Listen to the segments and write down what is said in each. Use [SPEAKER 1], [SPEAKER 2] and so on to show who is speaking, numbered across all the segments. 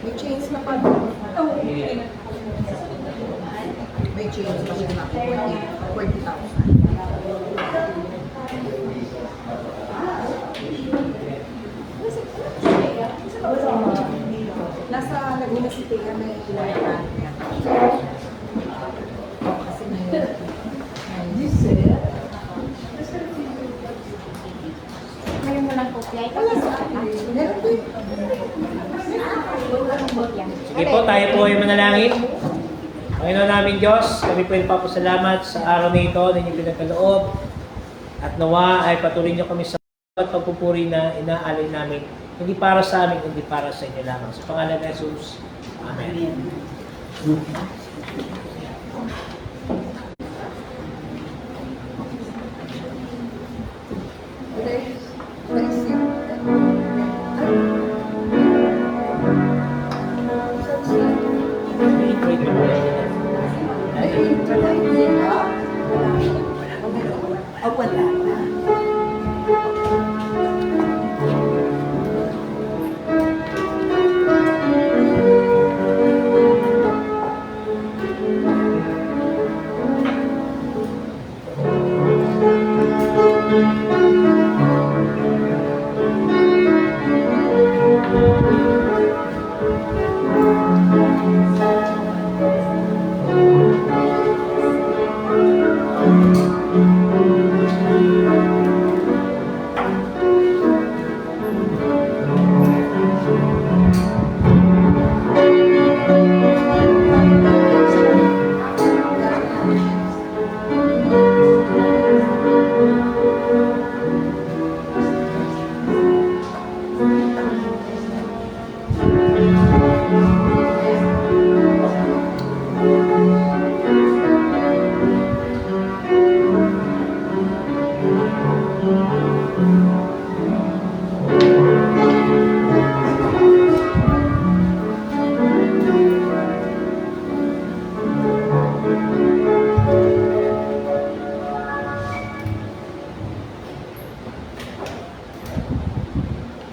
[SPEAKER 1] May chains na pa. May chains pa siya na 40,000. Nasa Laguna City yan may ilan niya. Kasi may
[SPEAKER 2] Ngayon mo lang kopya. Ito
[SPEAKER 1] wala
[SPEAKER 2] sa
[SPEAKER 1] sa akin.
[SPEAKER 3] Sige po, tayo po ay manalangin. Panginoon namin Diyos, kami po ay papasalamat sa araw na ito na inyong pinagkaloob. At nawa ay patuloy niyo kami sa pagpupuri na inaalay namin. Hindi para sa amin, hindi para sa inyo lamang. Sa pangalan ng Jesus. Amen.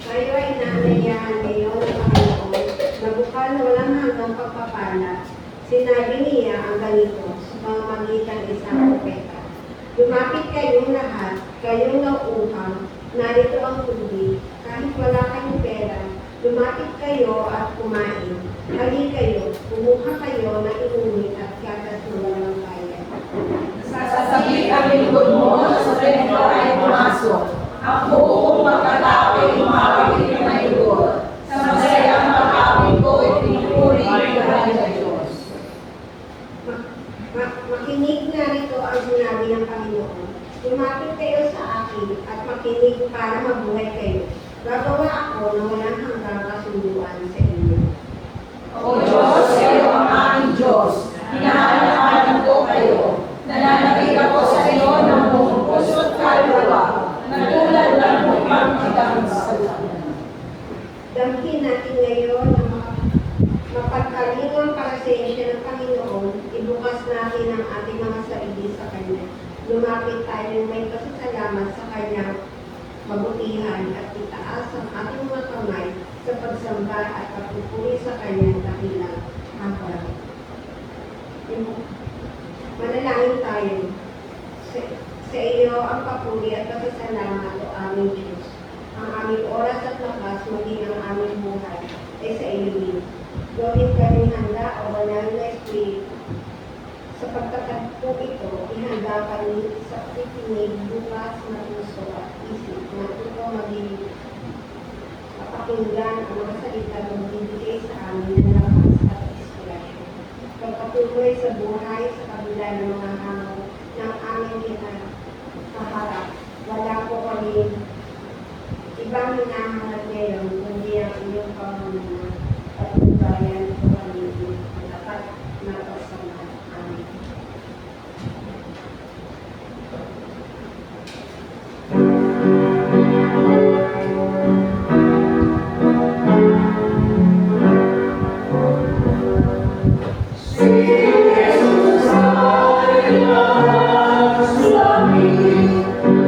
[SPEAKER 4] Kayo ay nanayaan ngayon ng Panginoon na bukal na walang hanggang pagpapala. Sinabi niya ang ganito sa pamamagitan ng isang propeta. Lumapit kayong lahat, kayong nauuhang, narito ang tubig. Kahit wala kayong pera, lumapit kayo at kumain. Hali kayo, kumuha kayo na inumin at kakasulan ng bayan.
[SPEAKER 5] Sasabihin ang lingkod mo sa templo ay pumasok. Ang buong pagkatao ay umawit na iyon. Sa masayang pag-awit ko ay pinupuri ng Diyos.
[SPEAKER 4] Makinig na rito ang sinabi ng Panginoon. Lumapit kayo sa akin at makinig para mabuhay kayo. Gagawa ako ng walang hanggang kasunduan sa inyo.
[SPEAKER 5] O Diyos, kayo ang aming Diyos. Hinahanap ko kayo. Nananabig ako sa iyo ng buong puso at kaluluwa. Nagulad ng upang kitang sa
[SPEAKER 4] Damhin natin ngayon ang mapagkalingang pasensya ng Panginoon. Ibukas natin ang ating mga sarili sa Kanya. Lumapit tayo ng may pasasalamat sa Kanyang mabutihan at itaas ang ating mga kamay sa pagsamba at pagpupuri sa Kanyang dakilang habang. Manalangin tayo. Sa iyo ang papuri at pasasalamat o aming Diyos. Ang aming oras at lakas, maging ang aming buhay, ay sa iyo din. Gawin kami handa o banal na Espiritu. Sa pagtatagpo ito, ihanda kami sa pipinig, bukas na puso at isip na ito maging kapakinggan ang mga salita na magbibigay sa amin ng lakas at inspirasyon. Pagpatuloy sa buhay sa kabila ng mga hamon ng aming kaharap. Wala po kami ibang hinahanap ngayon, kundi ang iyong pamumunan at ubayan po kami dapat na pagsama. Amen.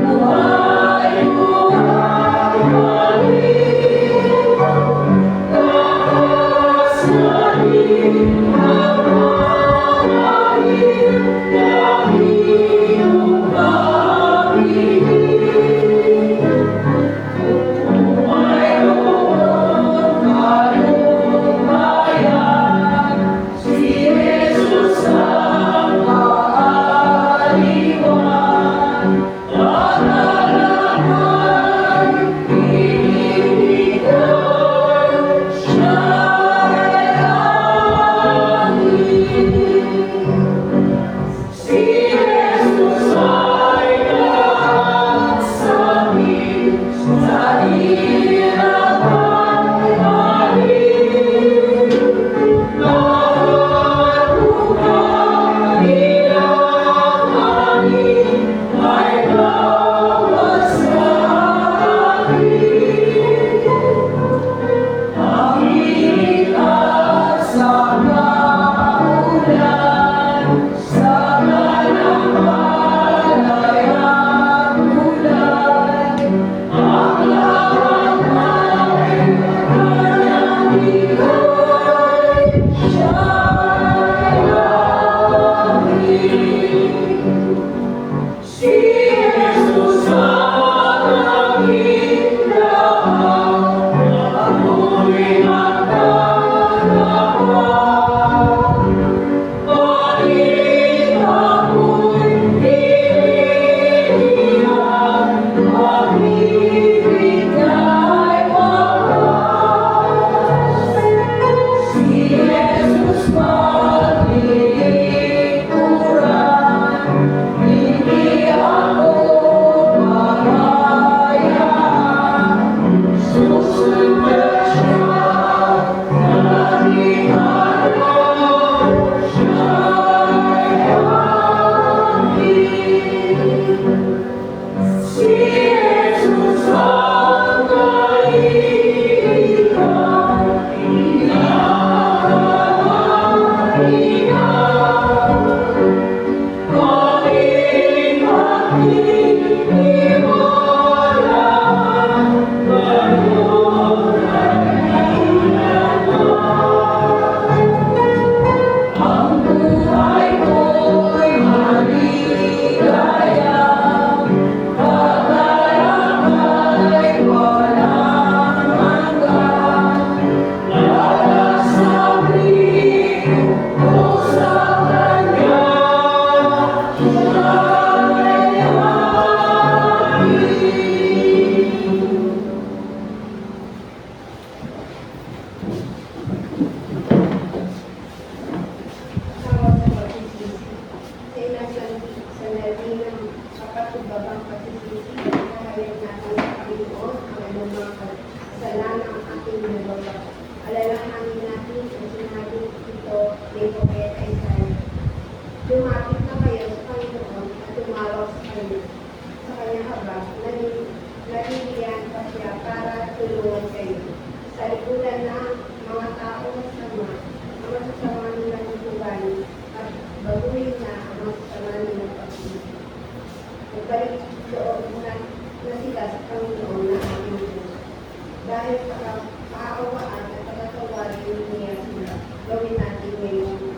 [SPEAKER 5] Buhay, buhay, buhay.
[SPEAKER 4] na mga tao masama, ang masasama nilang ugali, at baguhin na ang masasama nilang pag-ibig. Nagbalik loob na sila sa Panginoon na ating Diyos. Dahil sa kaawaan at pagkatawarin niya sila, gawin natin ngayon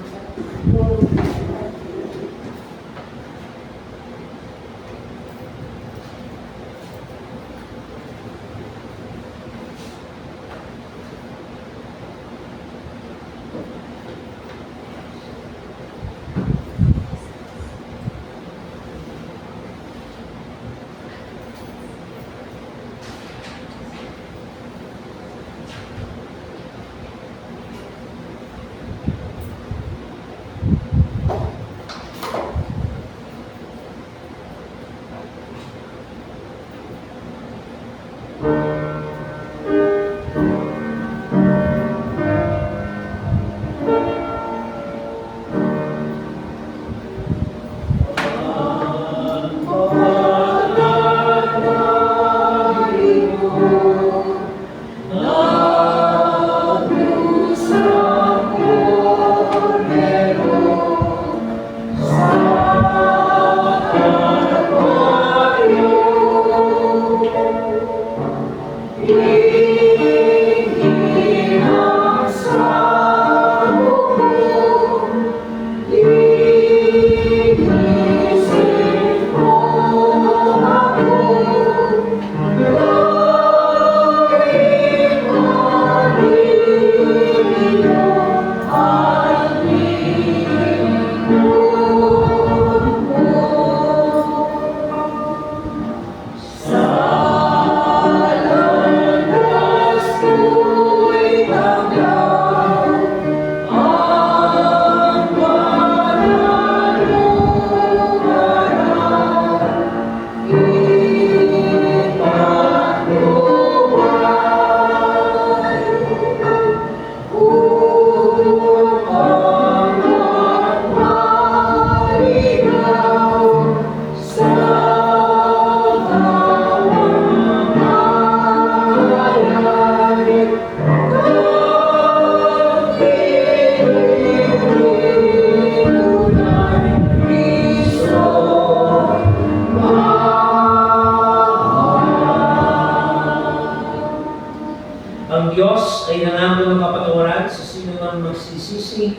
[SPEAKER 3] Diyos ay nangako ng kapatawaran sa sino mang magsisisi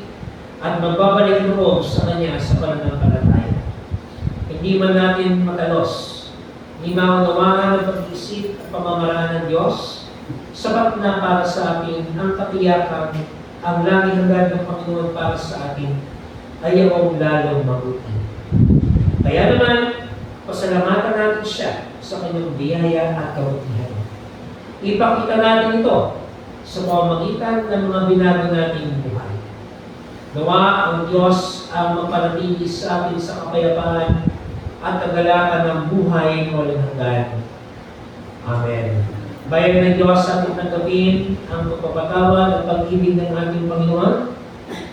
[SPEAKER 3] at magbabalik loob sa Kanya sa pananampalataya. Hindi man natin matalos, hindi maunawaan ang pag-iisip at pamamaraan ng Diyos, sapat na para sa atin ang katiyakan, ang laging hangad ng Panginoon para sa atin ay ang lalong mabuti. Kaya naman, pasalamatan natin siya sa Kanyang biyaya at kabutihan. Ipakita natin ito sa pamamagitan ng mga binago nating buhay. Nawa ang Diyos ang magpanatili sa atin sa kapayapaan at kagalakan ng buhay na walang hanggan. Amen. Bayan ng Diyos sa ating tanggapin ang pagpapatawad at pag-ibig ng ating Panginoon.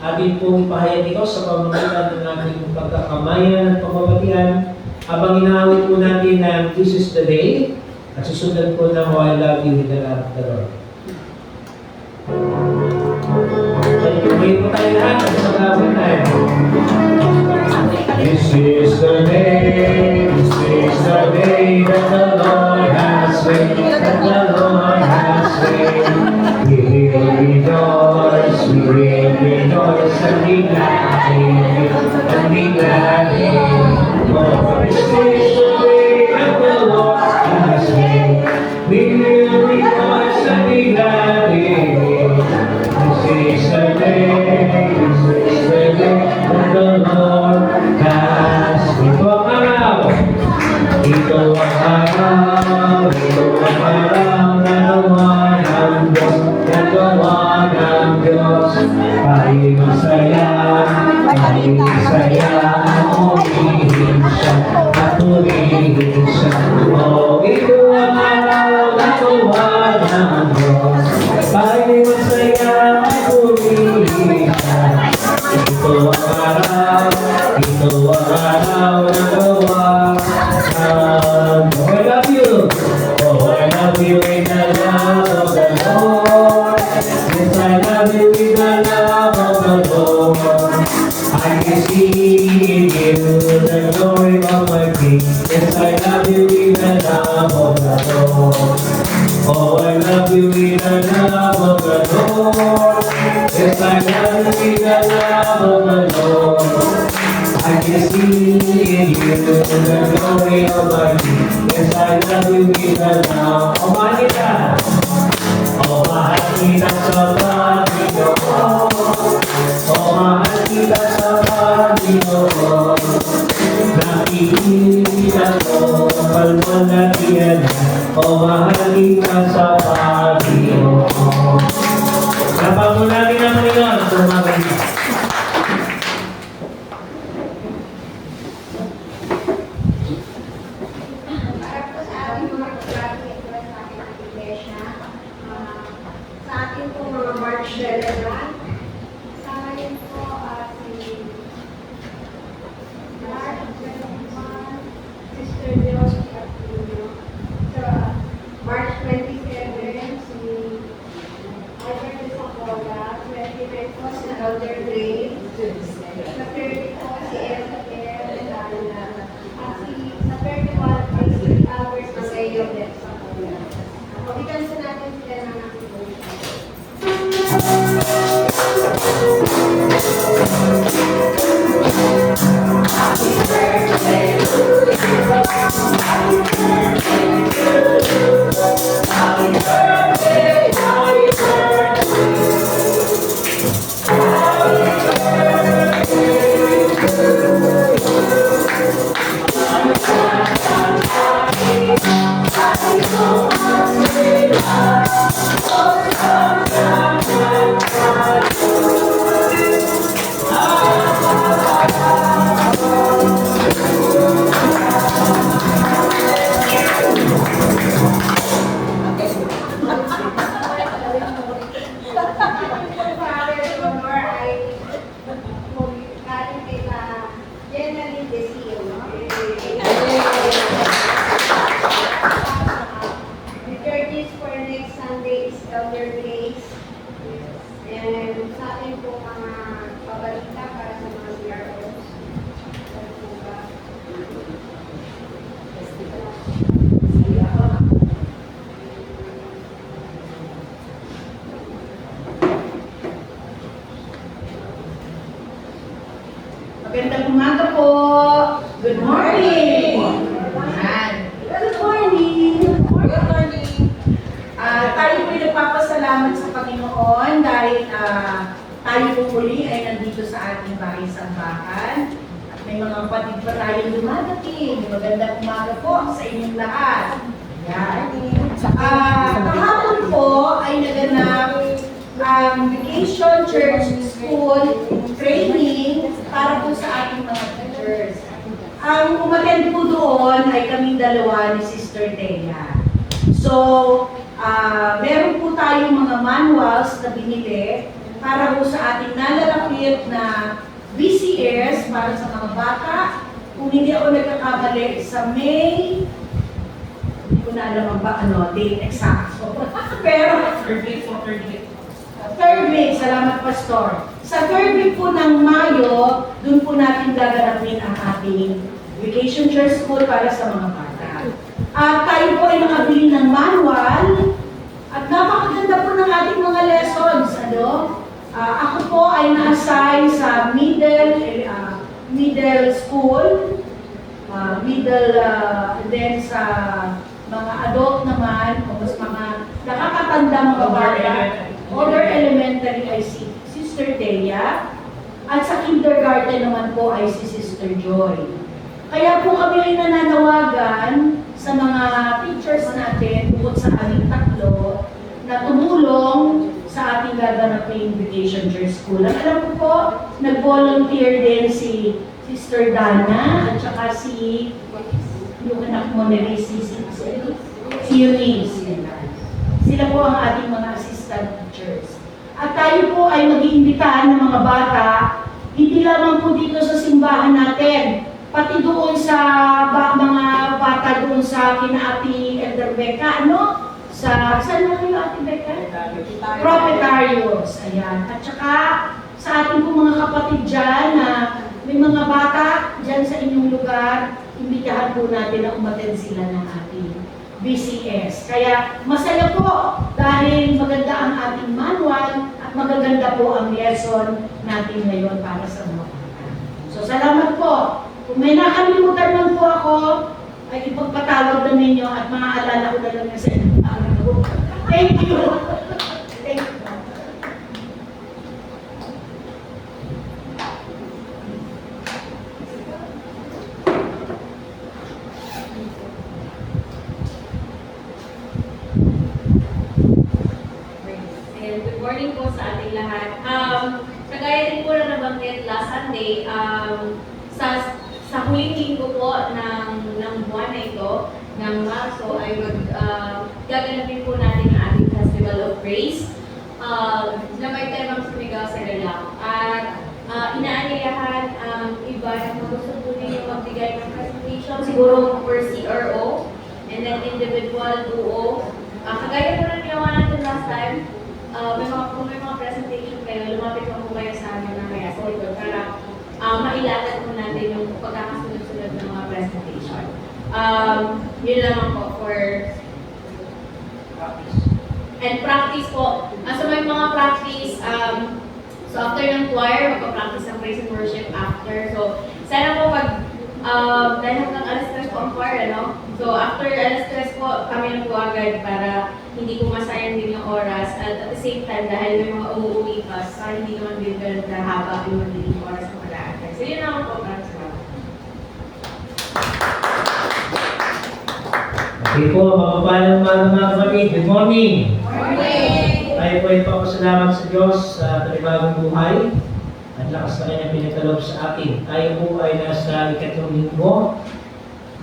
[SPEAKER 3] Atin pong ipahayag ito sa pamamagitan ng ating pagkakamayan at pamabatian habang inaawit po natin ng This is the Day at susundan po ng I Love You with the Love of the Lord. Ngayon po tayo lahat at magawin tayo. This is the day that the Lord has made, that the Lord has made. We will rejoice and be glad in it, and be glad in it. For this is the day that the Lord has made. We will rejoice and be glad in it. This is the day that the Lord has made. Ito ang araw na gawa ng Diyos. Ay masaya at purihin siya, Oh, ito ang araw na gawa ng Diyos. Ay masaya at purihin siya. Ito ang araw na gawa. I love you in the love of the Lord. Yes, I love you with the love of the Lord. I can see in you the glory of my King. Yes, I love you with the love of the Lord. Oh, I love you with the love of the Lord. Yes, I love you with the love of the Lord. I can see in you the glory of my King. Yes, I love you with the love. Oh, Manita. Oh, mahal kita sa Panginoon. Oh, mahal kita sa Panginoon. Nakikita ko palwalatian. Oh, mahal kita sa Panginoon. Napag natin ang Panginoon. Tumagay.
[SPEAKER 4] Para po sa ating mga graduate sa ating iglesia, sa ating po mga March celebrant, kasama rin po si March 21, Sister Dios Aquino. Sa March 27, si Albert de Sacola, 29 po si Elder Ray, sa 30 po si Elsa Dana, at sa 31 ay si Albert Mateo de Sacola. Pabigan sa natin sila ng ating devotion. Father Honor ay galing kay Jenny Desio. The churches for next Sunday is Elder Grace. And sa atin po mga pabalita para sa mga CROs.
[SPEAKER 5] Magandang umaga po. Good morning. Ayan. Good morning. Good morning. Tayo po'y nagpapasalamat sa Panginoon dahil tayo po muli ay nandito sa ating bahay sambahan. At may mga kapatid pa tayong dumadating. Magandang umaga po sa inyong lahat. Ayan. Kahapon po ay naganap ang Vacation Church School training para po sa ating mga teachers. Ang umattend po doon ay kaming dalawa ni Sister Thea. So, meron po tayong mga manuals na binili para po sa ating nalalapit na VCS para sa mga bata. Kung hindi ako nagkakamali, sa May, hindi ko na alam ang date exact. Pero, third week, salamat Pastor. Sa third week po ng Mayo, dun po natin gaganapin ang ating Vacation Church School para sa mga bata. At tayo po ay nakabili ng manual at napakaganda po ng ating mga lessons. Ako po ay na-assign sa middle school, and then sa mga adult naman, o mas mga nakakatanda mga bata. Other elementary ay si Sister Thea, at sa kindergarten naman po ay si Sister Joy. Kaya po kami ay nananawagan sa mga teachers natin bukod sa aming tatlo na tumulong sa ating gaganaping Vacation Church School. At alam ko po, nag-volunteer din si Sister Dana at saka si yung anak mo na si Eunice. Sila po ang ating mga assistant teachers. At tayo po ay mag-iimbitahan ng mga bata, hindi lamang po dito sa simbahan natin, pati doon sa mga bata doon sa kina Ate Elder Becca,
[SPEAKER 6] saan na kayo, Ate Becca? Proprietarios, ayan. At saka sa ating po mga kapatid dyan na may mga bata dyan sa inyong lugar, imbitahan po natin na umattend sila ng ating BCS. Kaya masaya po dahil maganda ang ating manual at magaganda po ang lesson natin ngayon para sa mga bata. So salamat po. Kung may nakalimutan man po ako, ay ipagpatawag na ninyo at maaalala ko na lang sa inyo. Thank you. Thank you.
[SPEAKER 7] And good morning po sa ating lahat. Kagaya din po na nabanggit last Sunday, sa huling linggo po ng buwan na ito, ng Marso, ay gaganapin po natin ang ating Festival of Praise na may temang sumigaw sa galak. At inaanyayahan ang iba na kung gusto po ninyo magbigay ng presentation, siguro for CRO, and then individual, duo. Kagaya po na ginawa natin last time, kung may mga presentation kayo, lumapit po kayo sa amin na kaya sa likod para mailatag po natin yung pagkakasunod-sunod ng mga presentation. Yun lamang po for and practice po. So may mga practice, so after ng choir, magpa-practice ng praise and worship after. So sana po pag dahil hanggang alas 3 po ang choir, ano? So after alas 3 po, kami na po agad para hindi po masayang din yung oras. At the same time, dahil may mga umuwi pa, para hindi naman din ganun kahaba yung magiging oras ng pag-aaral. So yun naman po, para sa mga.
[SPEAKER 3] Okay po, mapapalang mga kapatid. Good morning!
[SPEAKER 7] Morning!
[SPEAKER 3] Tayo po ay papasalamat sa Diyos sa panibagong buhay at lakas na kanyang pinagkaloob sa atin. Tayo po ay nasa ikatlong linggo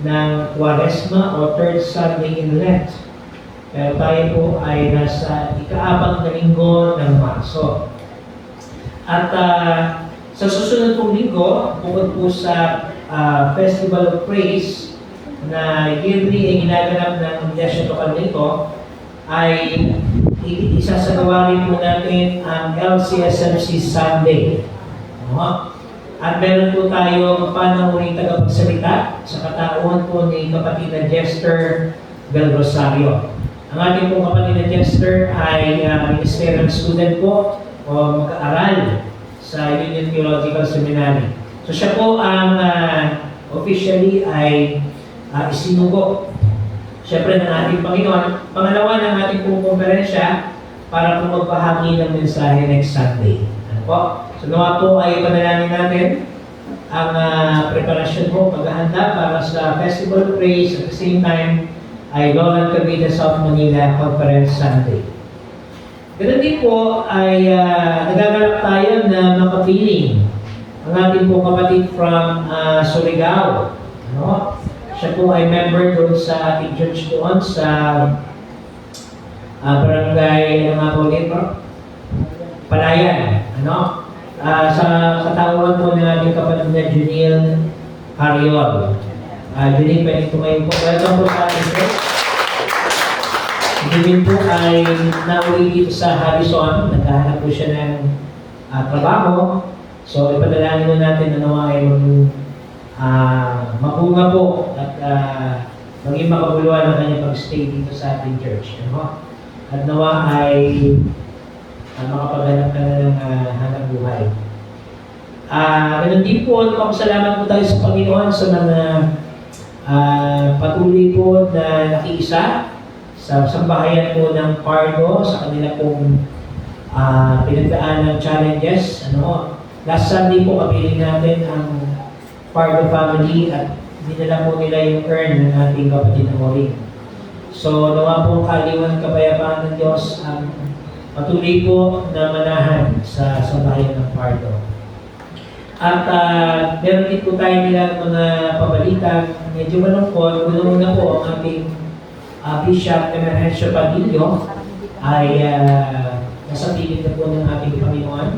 [SPEAKER 3] ng Quaresma o third Sunday in Lent. Pero tayo po ay nasa ika-4 na linggo ng Marso. At sa susunod pong linggo, bukod po sa Festival of Praise na yearly ay ginaganap ng Iglesia Local nito, ay isasagawa rin po natin ang LCSMC Sunday. At meron po tayo panahuling tagapagsalita sa katauhan po ni kapatid na Jester Del Rosario. Ang ating pong kapatid na Jester ay ministerial student po o mag-aaral sa Union Theological Seminary. So siya po ang officially ay isinugo siyempre ng ating Panginoon. Pangalawa ng ating pong konferensya para po magbahagi ng mensahe next Sunday. Ano po? So nawa po ay panalangin natin ang preparasyon po, paghahanda para sa Festival of Praise at the same time ay Lowland Cavite South Manila Conference Sunday. Ganun din po ay nagagalap tayo na makapiling ang ating pong kapatid from Surigao. Ano? Siya po ay member doon sa ating church doon sa barangay, ano nga po dito? Palayan. Ano? Sa katauhan po ng ating kapatid na Junil Ariol. Junil, pwede tumayo po. Welcome po sa ating church. Junil po ay nauwi dito sa Harrison. Naghahanap po siya ng trabaho. So, ipadalangin na natin na nawa ay mapunga po at maging makabuluhan ang kanyang pag-stay dito sa ating church. Ano? At nawa ay makapaghanap ka na ng hanap buhay. Ganun din po, salamat po tayo sa Panginoon sa mga patuloy po na nakiisa sa sambahayan po ng Pardo sa kanila pong pinagdaan ng challenges. Ano? Last Sunday po kapiling natin ang Pardo family at dinala po nila yung urn ng ating kapatid na Moring. So nawa po kaliwan kapayapaan ng Diyos ang patuloy po na manahan sa sambahayan ng Pardo. At meron din po tayo nilang mga pabalitan. Medyo malungkot. Una po ang ating Bishop Emergencio Padillo ay nasa piling na po ng ating Panginoon.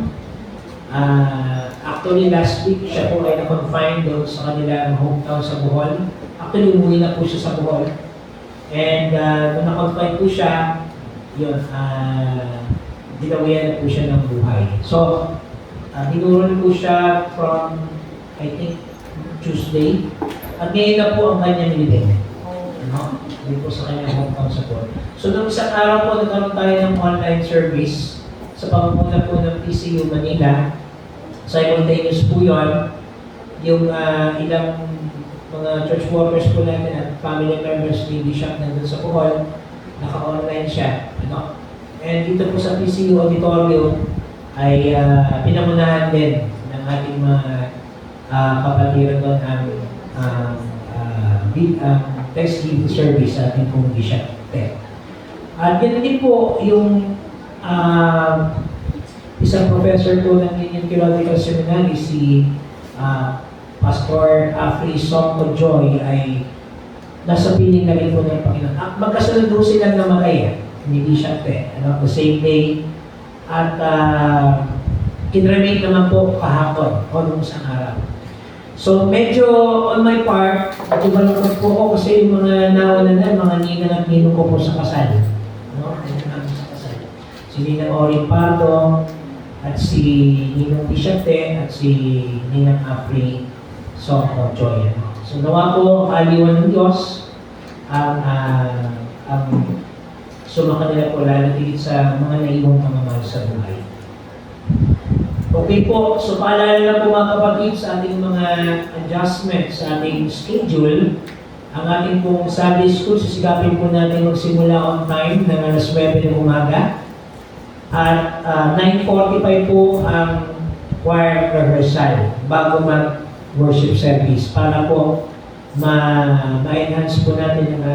[SPEAKER 3] Actually, last week, siya po ay na-confine doon sa kanilang hometown sa Bohol. Actually, umuwi na po siya sa Bohol. And nung na-confine po siya, yun, dinawian na po siya ng buhay. So, dinuron po siya from, I think, Tuesday. At ngayon na po ang kanyang living. Ano? Hindi po sa kanyang hometown support. So, nung isang araw po, nagkaroon tayo ng online service sa pamumuno po ng PCU Manila. Simultaneous po yun. Yung ilang mga church workers po natin at family members ni Bishop nandun sa Bohol, naka-online siya. Ano? And dito po sa PCU Auditorium ay pinamunahan din ng ating mga kapatiran doon ang Thanksgiving service sa ating pong Bishop. At ganun din po yung isang professor po ng Union Theological Seminary, si Pastor Afri Soto Joy, ay nasa piling na rin po ng Panginoon. Magkasunod po silang namatay, ni Bishop the same day. At kinremate naman po kahapon o nung isang araw. So medyo on my part, natibalangkot po ako kasi yung mga nauna na, mga ninang at ninong ko po sa kasal. No? Sa kasal. Si Ninang Orin Pardo, at si Ninong Bishate, at si Ninang Afri Soto Joy. So nawa po aliwan ng Diyos ang sumakanila po lalo tigit sa mga naiwang pamamahal sa buhay. Okay po, so paalala na po mga kapatid sa ating mga adjustment sa ating schedule. Ang ating pong Sunday School, sisigapin po natin magsimula on time ng alas 9 ng umaga. At 9:45 po ang choir rehearsal bago mag-worship service para po ma-enhance po natin ang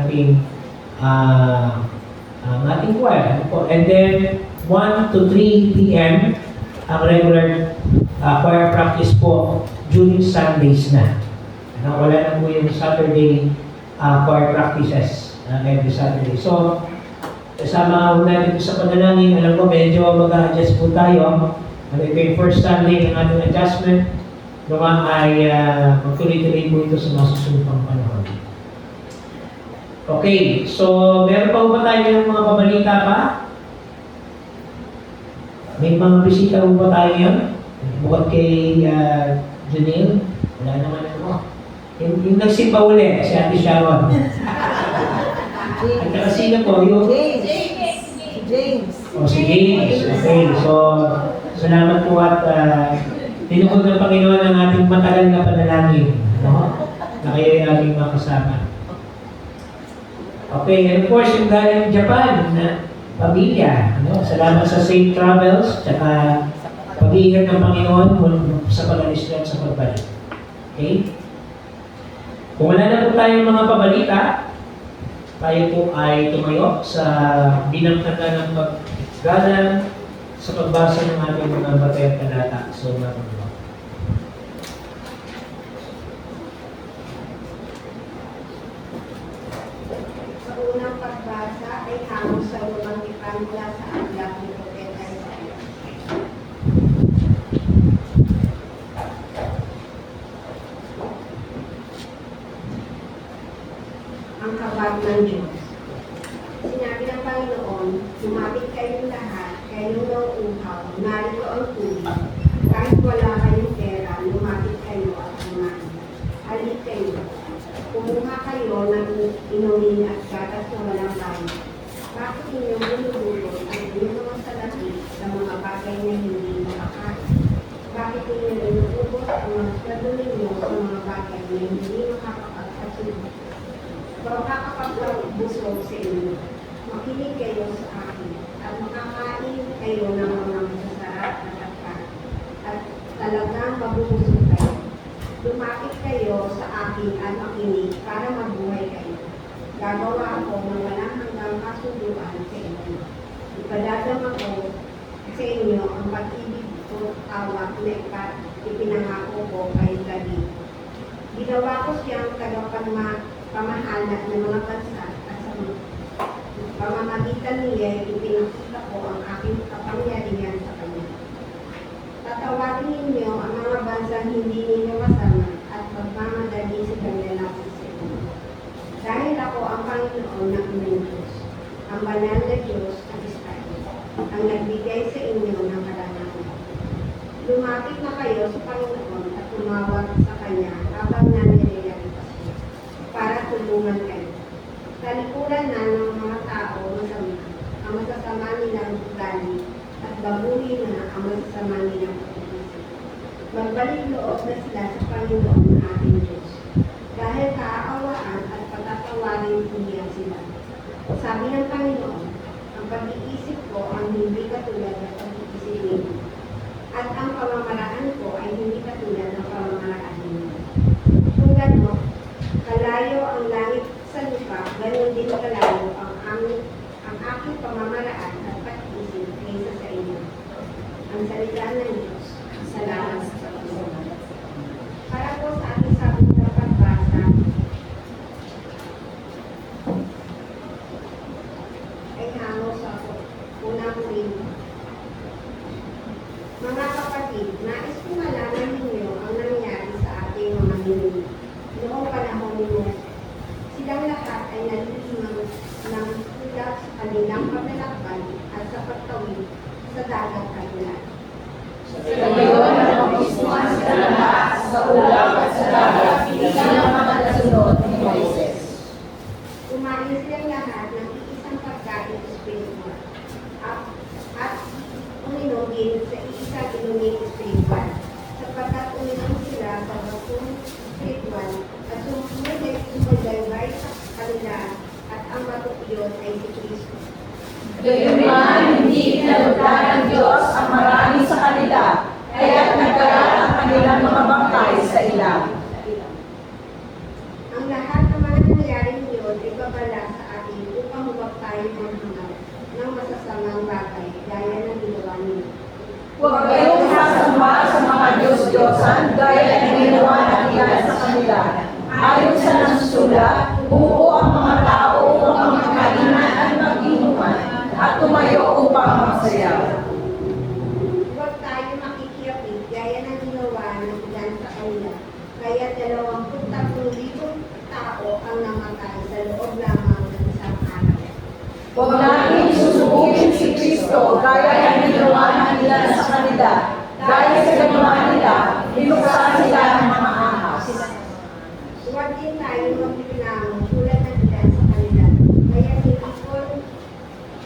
[SPEAKER 3] ating choir. And then 1 to 3 p.m. ang regular choir practice po during Sundays na. Wala na po yung Saturday choir practices every Saturday. So, kasama ko natin sa panalangin, alam ko medyo mag-adjust po tayo. Ano ito yung first Sunday ng ating adjustment, naman ay magtuloy-tuloy po ito sa mga susunod pang panahon. Okay, so meron pa ba tayo ng mga pabalita pa? May mga bisita ba tayo yun? Bukod kay Janelle, wala naman ako. Yung nagsimba uli, si Ate Sharon. At saka sino po? Yung
[SPEAKER 1] James.
[SPEAKER 3] O si James. Okay, so salamat po at tinukod ng Panginoon ang ating matagal na panalangin. No? Na kayo yung ating mga kasama. Okay, and of course, yung galing Japan na pamilya. Ano? Salamat sa Safe Travels, tsaka pag-iingat ng Panginoon sa pag-alis at sa pagbalik. Okay? Kung wala na po tayong mga pabalita, tayo po ay tumayo sa binangtanda ng paggalang sa pagbasa ng ating mga batayang talata. So,
[SPEAKER 4] Sa unang pagbasa ay hango sa lumang ipan mula sa aklat ni Propeta Isaiah. Ang habag ng Diyos. Sinabi ng Panginoon, lumapit kayong lahat, kayong nauuhaw, narito ang tubig. Kahit wala kayong pera, lumapit kayo at kumain. Halip kayo. Kumuha kayo ng inumin at gatas na walang bayan. Bakit inyong binubulot ang inyong mga salapi sa mga bagay na hindi makakain? Bakit inyong binubulot ang mga sweldo ninyo sa mga bagay na hindi makakapagpasunod? Makakapagbusog sa inyo. Makinig kayo sa akin at makakain kayo ng mga masasarap na pagkain at talagang mabubusog kayo. Lumapit kayo sa akin at makinig para mabuhay kayo. Gagawa ako ng walang hanggang kasunduan sa inyo. Ipadadama ko sa inyo ang pag-ibig ko tawag na ipinangako ko kay David. Ginawa ko siyang tagapamahalat ng mga bansa at sa pamamagitan niya ipinakita ko ang aking kapangyarihan sa kanya. Tatawagin ninyo ang mga bansang hindi ninyo kasama at magmamadali sa kanya sa inyo. Dahil ako ang Panginoon na Lumapit na kayo sa Panginoon at tumawag sa Kanya habang naninirealitas niyo para tulungan kayo. Talikuran na ng mga tao masama ang masasama nilang ugali at baguhin na ang masasama nilang pag-iisip. Magbalik loob na sila sa Panginoon na ating Diyos dahil kaaawaan at patatawarin niya sila. Sabi ng Panginoon, ang pag-iisip ko ang hindi katulad ng pag-iisip ninyo at ang pamamaraan ko ay hindi katulad ng pamamaraan ninyo. Kung gano'n, kalayo ang langit sa lupa, gano'n din kalayo ang aking pamamaraan at pag-iisip kaysa sa inyo. Ang salita ng Diyos. Salamat sa Panginoon. Para po sa ating sabong na pagbasa, ay hango sa unang linggo. Mga kapatid, nais ko malaman ninyo ang nangyari sa ating mga ninuno noong panahon ni Moses. Silang lahat ay nalilingang ng tulad sa kanilang paglalakbay at sa pagtawid sa dagat Kailan.
[SPEAKER 5] Sa gayon na mabismuhan sila lahat sa ulap at sa dagat, hindi na mga nasunod ni Moises.
[SPEAKER 4] Kumain silang lahat ng iisang pagkain espiritual at uminom din sa iisang inuming espiritual, sapagkat uminom sila sa batong espiritual at sumudalaybay sa kanila at ang batong iyon ay si Kristo.
[SPEAKER 5] Gayunman, hindi pinalugdan ng Diyos ang marami sa kanila, kaya't nagkalat ang kanilang mga bangkay sa ilang.
[SPEAKER 4] Ang lahat ng mga nangyaring iyon ay babala sa atin upang huwag tayo maghanap ng masasamang bagay gaya ng ginawa nila.
[SPEAKER 5] Huwag kayong sasamba sa mga Diyos-Diyosan gaya ng ginawa ng ilan sa kanila. Ayon sa nasusulat, bumuo ang mga tao upang magkainan at mag-inuman at tumayo upang magsayaw.
[SPEAKER 4] Huwag tayo makikiyapit gaya ng ginawa ng ilan sa kanila. Kaya 23,000 tao ang namatay sa loob lamang ng isang araw.
[SPEAKER 5] Huwag natin susubukin si Kristo gaya ng ginawa ng ilan sa kanila. Dahil sa ginawa nila, binuksan sila ng mga ahas.
[SPEAKER 4] Huwag din tayo magpipinamo tulad ng ilan sa kanila. Kaya tinipon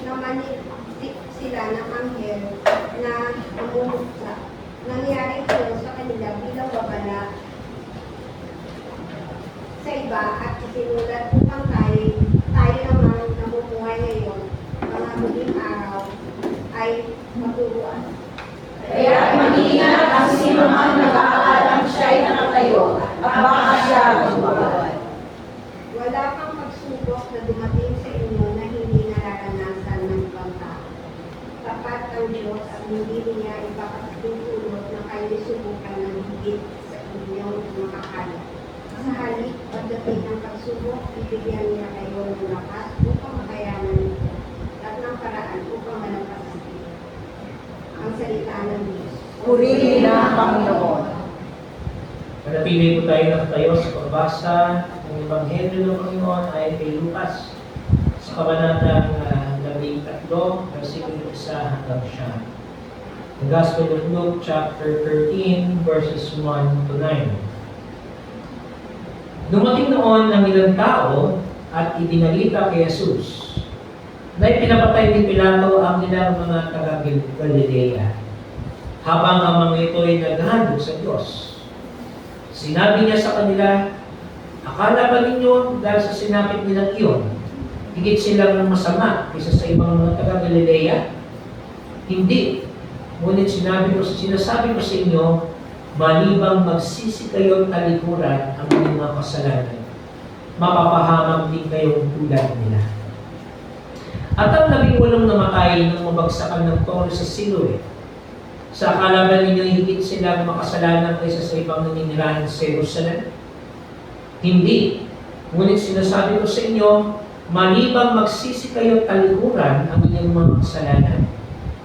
[SPEAKER 4] naman sila ng anghel na umumuksa. Nangyari ito sa kanila bilang babala sa iba at isinulat upang tayo naman namumuhay ngayon, mga huling araw ay maturuan.
[SPEAKER 5] Kaya mag-iingat ang sino ang nag-aalalang siya'y nakatayo at baka siya magpagawad.
[SPEAKER 4] Wala kang pagsubok na dumating sa inyo na hindi nararanasan ng ibang tao. Tapat ang Diyos at hindi niya ipapatutulot na kayo subukan ng higit sa inyong makakaya. Sa halip, pagdating ng pagsubok, bibigyan niya kayo ng lakas upang makayanan ito at ng paraan upang malampasan ito. Ang salita ng Diyos.
[SPEAKER 5] Purihin ang Panginoon.
[SPEAKER 3] Manatili po tayo nakatayo sa pagbasa ng Ebanghelyo ng Panginoon ay kay Lucas sa kabanatang 13, versikulo 1 hanggang 9. The Gospel of Luke, chapter 13, verses 1 to 9. Dumating noon ng ilang tao at ibinalita kay Jesus na ipinapatay ni Pilato ang ilang mga taga-Galilea habang ang mga ito ay naghahandog sa Diyos. Sinabi niya sa kanila, akala ba ninyo dahil sa sinapit nilang iyon, higit silang masama kaysa sa ibang mga taga-Galilea? Hindi. Ngunit sinasabi ko sa inyo, malibang magsisi kayong talikuran ang inyong mga kasalanan, mapapahamak din kayong tulad nila. At ang 18 namatay nang mabagsakan ng toro sa Siloe. Sa akala ba ninyo higit silang makasalanan kaysa sa ibang naninirahan sa Jerusalem? Hindi. Ngunit sinasabi ko sa inyo, malibang magsisi kayo talikuran ang inyong mga kasalanan,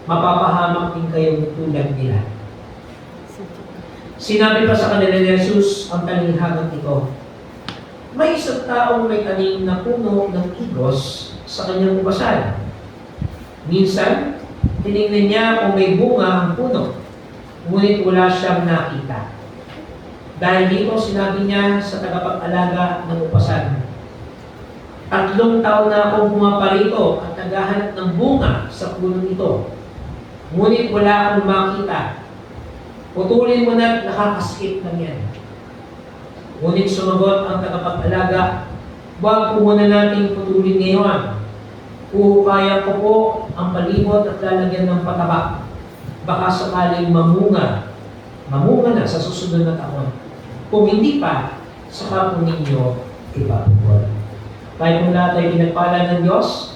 [SPEAKER 3] mapapahamak din kayong tulad nila. Sinabi pa sa kanila ni Jesus ang talinghagang ito, may isang taong may tanim na puno ng igos sa kanyang ubasan. Minsan, tinignan niya kung may bunga ang puno. ngunit wala siyang nakita. Dahil dito sinabi niya sa tagapag-alaga ng upasan, 3 taon na akong pumaparito at naghahanap ng bunga sa puno nito, ngunit wala akong makita. Putulin mo na, nakakasakit lang yan. Ngunit sumagot ang tagapag-alaga, huwag po muna nating putulin ngayon. Uhukayan ko po ang palibot at lalagyan ng pataba. Baka sakaling mamunga na sa susunod na taon. Kung hindi pa, saka po ninyo ipapupol. Tayo po lahat ay pinagpala ng Diyos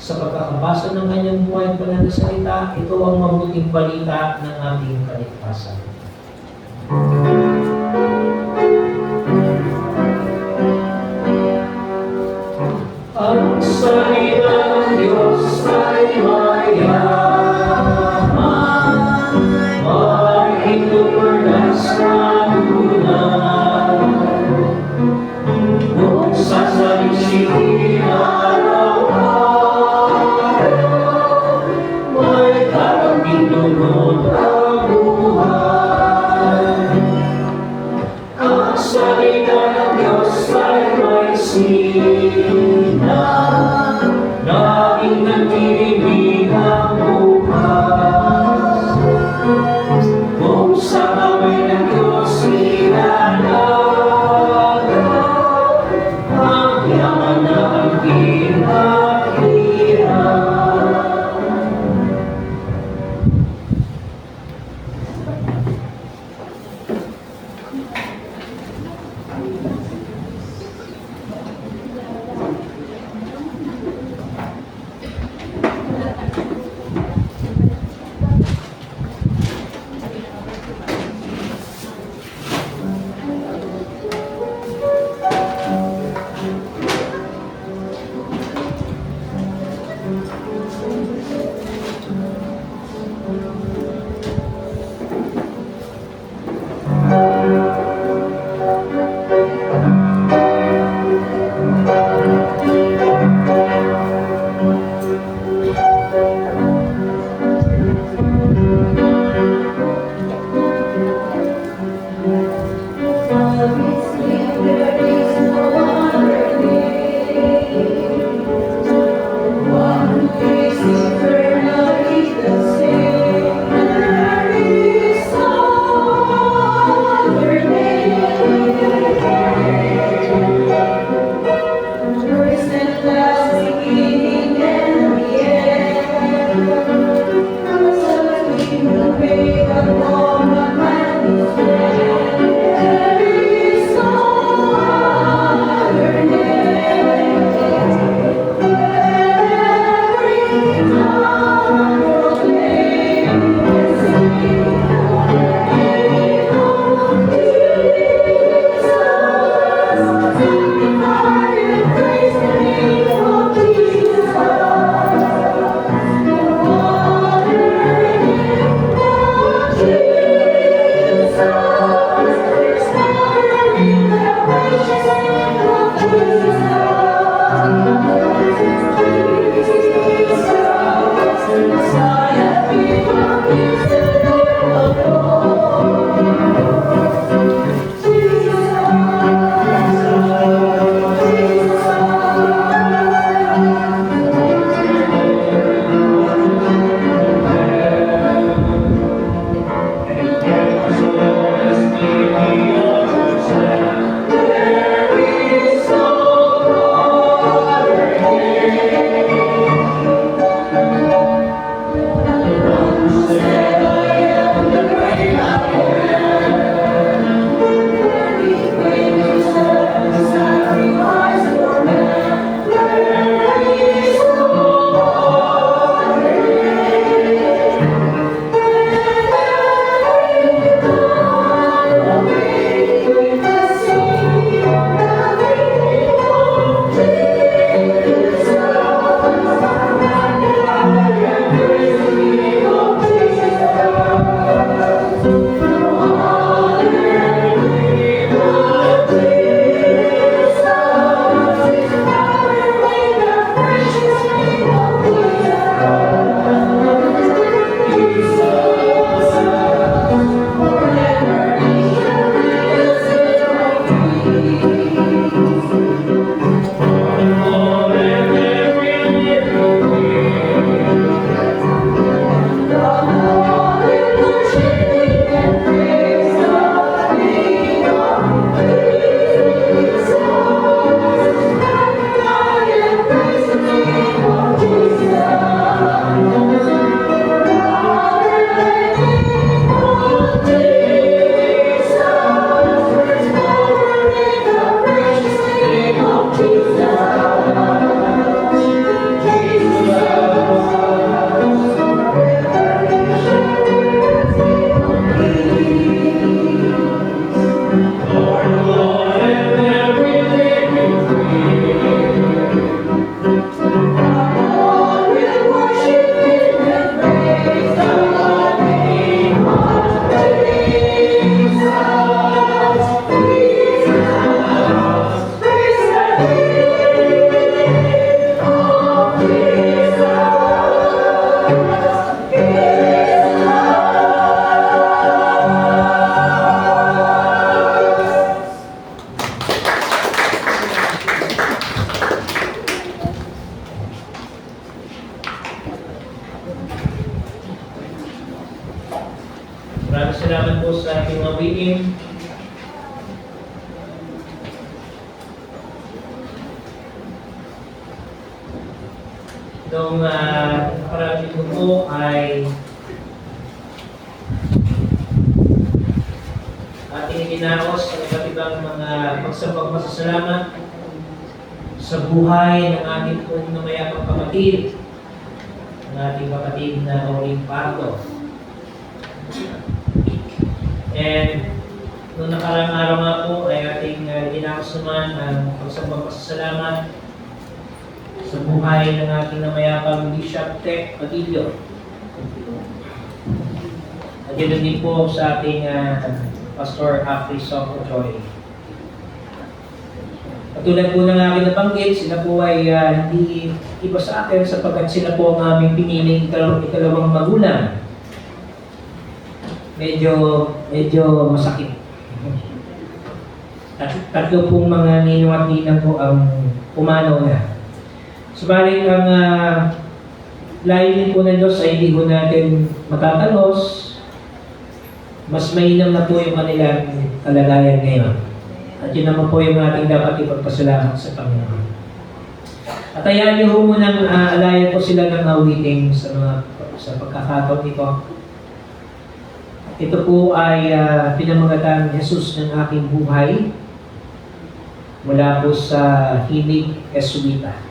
[SPEAKER 3] sa pagkakabasa ng kanyang buhay pala na salita. Ito ang mabuting balita ng ating kaligtasan. Ang salita ng Diyos ay mayaman, may inuperlas na lunan. Kung sasalisin araw-araw, may karating tunod ang buhay. Ang salita ng Diyos ay may laging nagdidinig ang bukas. Kung sa kamay ng Diyos ilalagaw, ang yaman na ang kinakirang. Maraming salamat po sa ating mga waiting. Noong nakaraan ko po ay ating itinaos ang iba't ibang mga pagsambang masasalamat sa buhay ng ating pong namayapang kapatid, ng ating kapatid na Oring Pardo. And noong nakarang araw nga po ay ating itinaos naman ang pagsambang masasalamat sa buhay ng ating namayapang Bishop Tech Padillo. At yun din po sa ating Pastor Afri Soco Joy. Katulad po ng aking nabanggit, sila po ay hindi iba sa akin sapagkat sila po ang aming piniling ikalawang magulang. Medyo masakit. Tatlo pong mga ninong at ninang po ang umano na. Subalit ang layunin po ng Diyos ay hindi po natin matatalos. Mas mainam na po yung kanilang kalagayan ngayon. At yun naman po yung ating dapat ipagpasalamat sa Panginoon. At hayaan niyo ho munang alayan po sila ng awiting sa pagkakataon ito. Ito po ay pinamagatan Jesus ng aking buhay mula po sa Himig Esuita.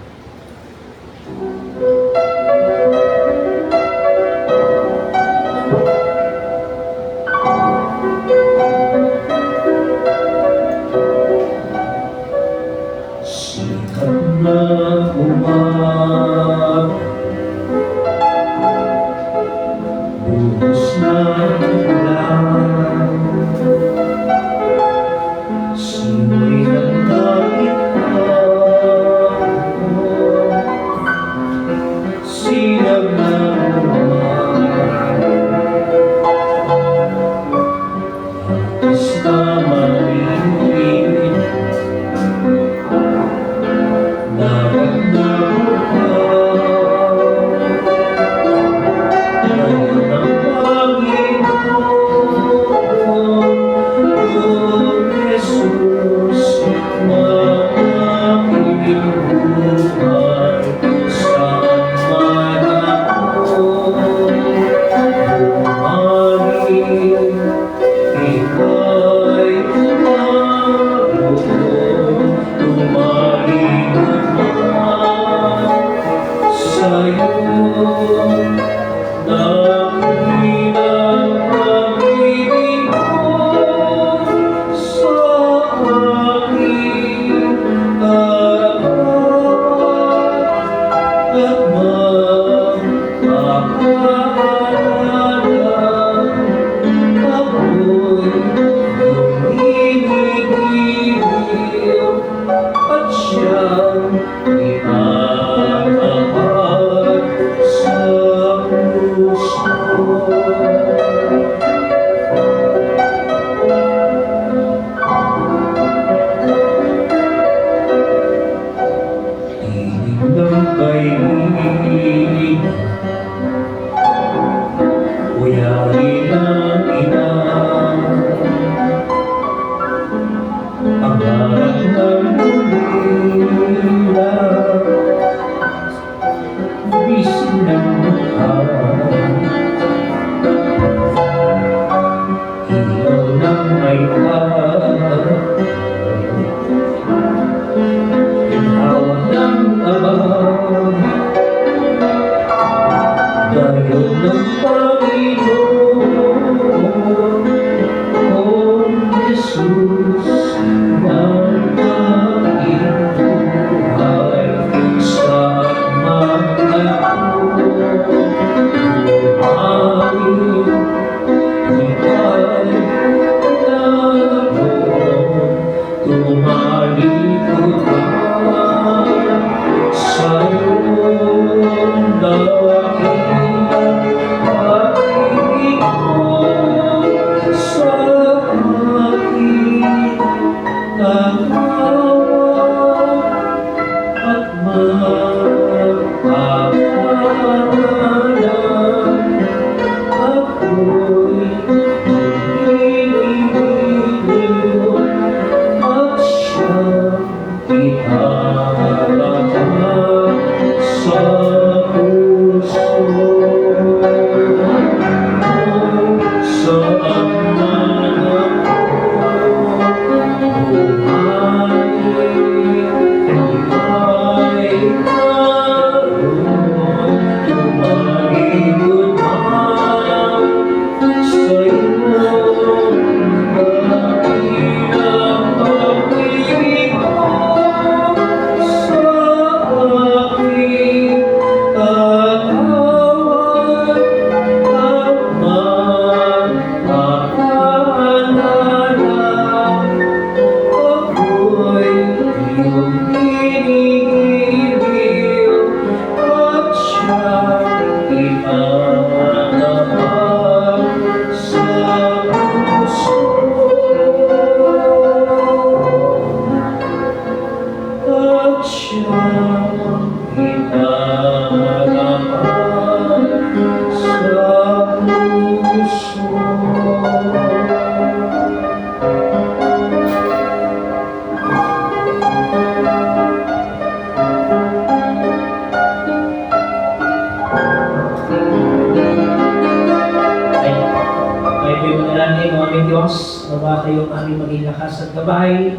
[SPEAKER 3] Diyos, nawa kayong aming maging lakas at gabay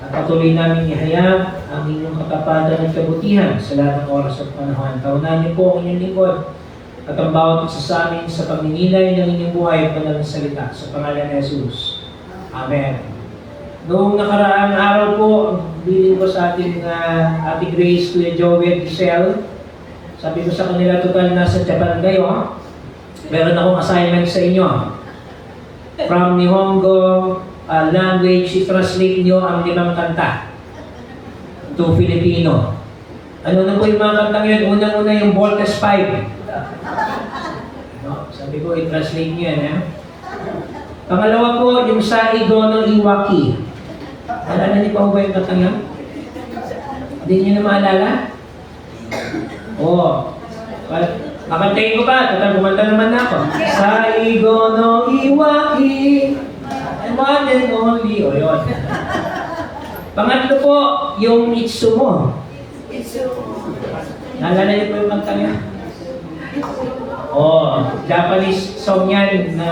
[SPEAKER 3] at patuloy namin ihayag ang inyong katapatan at kabutihan sa lahat ng oras at panahon. Taunan niyo po ang inyong lingkod at ang bawat isa sa amin sa pagninilay ng inyong buhay at banal na salita sa pangalan ni Jesus. Amen. Noong nakaraang araw po, bilin ko sa ating Ate Grace, Kuya Joey, Giselle, sabi ko sa kanila, total nasa Japan kayo, meron akong assignment sa inyo. From Nihongo language, i-translate nyo ang 5 kanta to Filipino. Ano na po yung mga kantang yun? Unang-una yung Voltes 5. No? Sabi ko, i-translate nyo yan. Pangalawa po, yung Saigo ng Iwaki. Alala niyo pa ba yung kantang yun? Hindi nyo na maalala? Oo. Kakantayin ko pa, total kumanta naman na ako. Saigo no Iwaki, and one and only. O yun. Pangatlo po, yung Itsumo. Naalala niyo po yung kantang yun? Oh, Japanese song yan na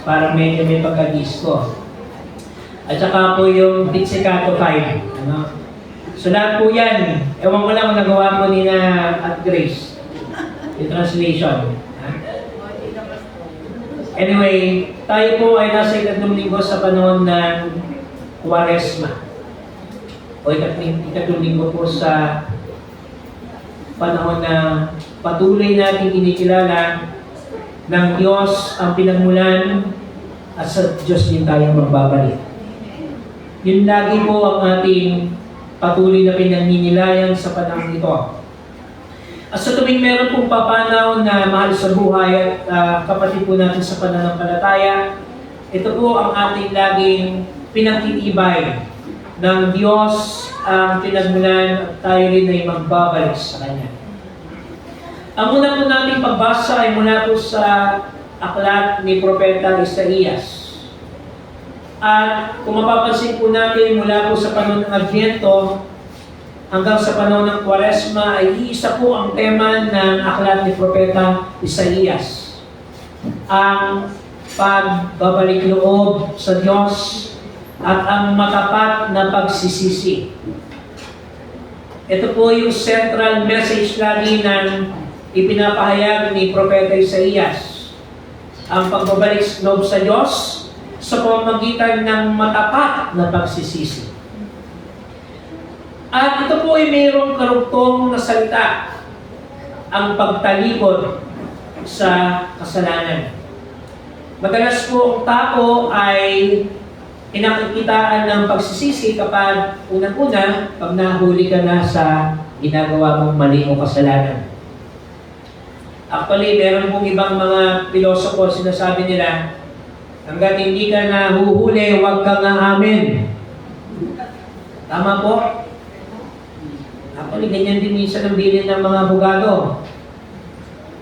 [SPEAKER 3] parang medyo may pagka-disco. At saka po yung Pizzicato 5. Ano? So lahat po yan, ewan ko lang kung nagawa mo ni na at Grace. Yung translation. Anyway, tayo po ay nasa ikatlong linggo sa panahon ng Quaresma. O ikatlong linggo po sa panahon na patuloy natin kinikilala ng Diyos ang pinagmulan at sa Diyos din tayo magbabalik. Yun lagi po ang ating patuloy na pinaninilayan sa panahon ito. At sa tuwing meron pong papanaw na mahal sa buhay at kapatid po natin sa pananampalataya, ito po ang ating laging pinagtitibay ng Diyos ang pinagmulan at tayo rin ay magbabalik sa Kanya. Ang una po nating pagbasa ay mula po sa aklat ni Propeta Isaías. At kung mapapansin po natin mula po sa panahon ng Adviento hanggang sa panahon ng Quaresma ay iisa po ang tema ng aklat ni Propeta Isaías. Ang pagbabalik loob sa Diyos at ang matapat na pagsisisi. Ito po yung central message lagi ng ipinapahayag ni Propeta Isaías. Ang pagbabalik loob sa Diyos sa pamamagitan ng matapat na pagsisisi. At ito po ay mayroong karugtong na salita, ang pagtalikod sa kasalanan. Madalas po ang tao ay inakikitaan ng pagsisisi kapag unang-una, pag nahuli ka na sa ginagawa mong mali o kasalanan. Actually, meron pong ibang mga pilosopo, sinasabi nila, hanggat hindi ka nahuhuli, huwag kang aamin. Tama po? Actually, ganyan din minsan ang bilin ng mga abogado.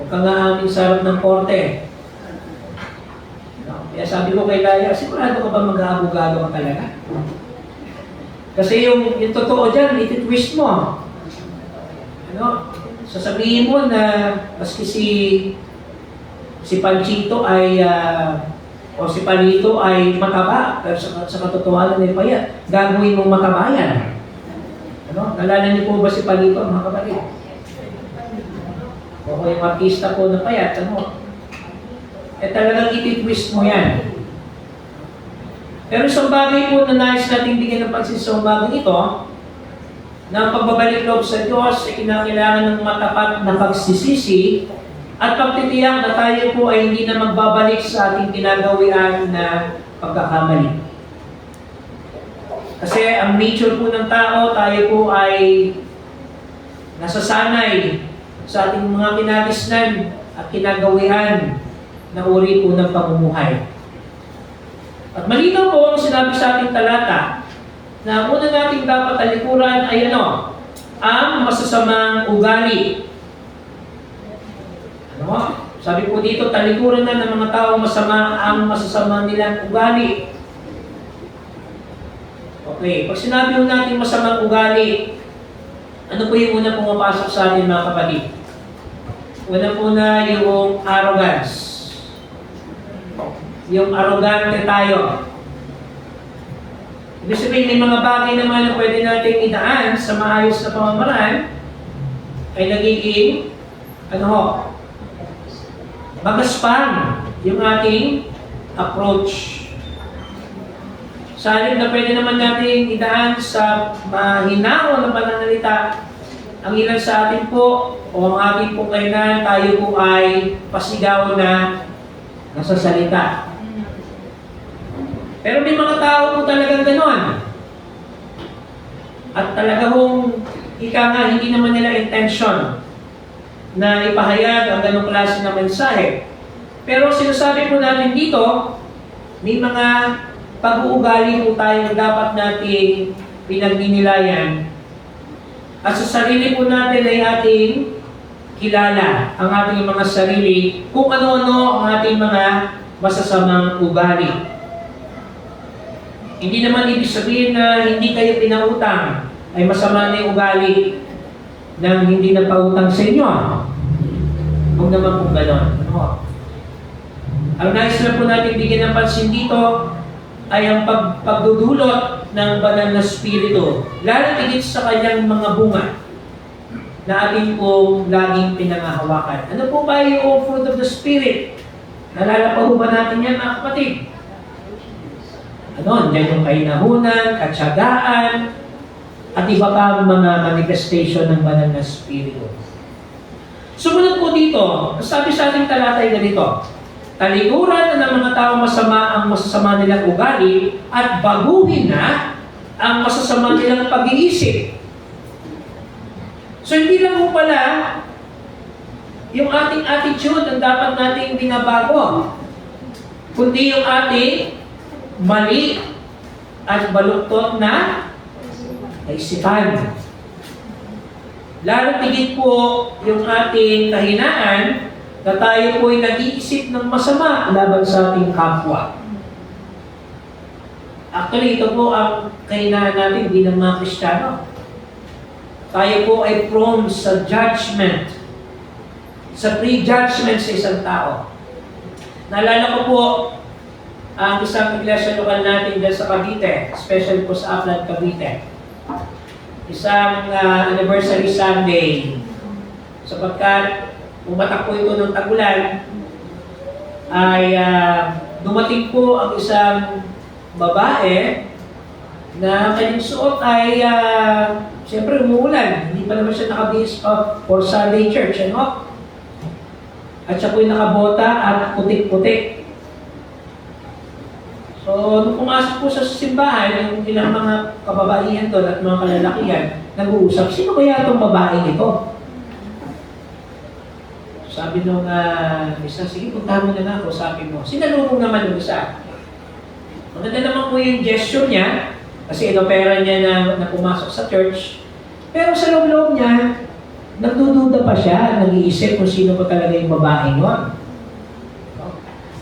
[SPEAKER 3] Huwag kang aamin sa harap ng korte. Kaya sabi ko kay Laya, sigurado ka ba mag-aabogado ka talaga? Kasi yung totoo dyan, iti-twist mo. Ano? Sasabihin mo na maski si Panchito ay o si Palito ay mataba, pero sa katotohanan ay payat. Gagawin mong mataba yan. Ano? Nalala niyo po ba si Palito, mga kapatid? O yung artista po na payat, ano? talagang ititwist mo yan. Pero isang bagay po na nais nating bigyan ng pansin sa umagang ito, na ang pagbabalik loob sa Diyos ay kinakailangan ng matapat na pagsisisi at pagtitiyak na tayo po ay hindi na magbabalik sa ating ginagawian na pagkakamali. Kasi ang nature po ng tao, tayo po ay nasasanay sa ating mga kinagisnan at kinagawian na uri po ng pamumuhay. At malinaw po ang sinabi sa ating talata na ang una nating dapat talikuran ay ano? Ang masasamang ugali. Ano? Sabi po dito, talikuran na ng mga tao masama ang masasama nilang ugali. Okay, pag sinabi po natin masamang ugali, ano po yung una pumapasok sa atin mga kapatid? Una po na yung arrogance. Yung arrogante tayo. Ibig sabihin, may mga bagay naman na pwede natin idaan sa maayos na pamamaraan ay nagiging, magaspang yung ating approach. Sa halip na pwede naman natin idaan sa mahinahon na pananalita, ang ilan sa atin po o ang ating po kainan, tayo po ay pasigaw na nasasalita. Pero may mga tao po talagang ganon. At talagang ika nga, hindi naman nila intention na ipahayag ang ganong klase ng mensahe. Pero sinasabi po natin dito, may mga pag-uugali po tayo na dapat nating pinagninilayan. At sa sarili po natin ay ating kilala ang ating mga sarili kung ano-ano ang ating mga masasamang ugali. Hindi naman ibig sabihin na hindi kayo pinautang ay masama na yung ugali ng hindi nagpautang sa inyo. Huwag naman kung gano'n. Ang nais na po natin bigyan ng pansin dito ay ang pagdudulot ng banal na spirito, lalo tigit sa kanyang mga bunga na ating pong laging pinangahawakan. Ano po ba yung fruit of the Spirit? Nalala pa ba natin yan mga kapatid? Yan yung kainahunan, katsagaan, at iba pa mga manifestation ng banal na spirito. Sumunod po dito, sabi sa ating talata ay ganito, talikuran na ng mga tao masama ang masasama nilang ugali at baguhin na ang masasama nilang pag-iisip. So hindi lang po pala yung ating attitude ang dapat nating binabago, kundi yung ating mali at baluktot na kaisipan. Lalo tigit po yung ating kahinaan na tayo po ay nag-iisip ng masama laban sa ating kapwa. Actually, ito po ang kahinaan natin bilang mga Kristiyano. Tayo po ay prone sa judgment, sa pre-judgment sa isang tao. Naalala ko po ang isang iglesia lokal natin dyan sa Cavite, especially po sa Aklan, Cavite. Isang anniversary Sunday, sapagkat umatak po ito ng tagulan, ay dumating po ang isang babae na kanyang suot ay siyempre umuulan. Hindi pa naman siya nakabihis for Sunday church, At siya po'y nakabota at putik-putik. So, nung pumasok po sa simbahan, yung ilang mga kababaihan doon at mga kalalakihan, nag-uusap, sino kaya itong babaeng ito? Sabi nung isa, sige, puntahan mo na nga ako, sabi mo. Sinalubong naman yung isa. Maganda naman po yung gesture niya, kasi inopera niya na pumasok sa church. Pero sa loob-loob niya, nagdududa pa siya, nag-iisip kung sino pa talaga yung babaeng yun.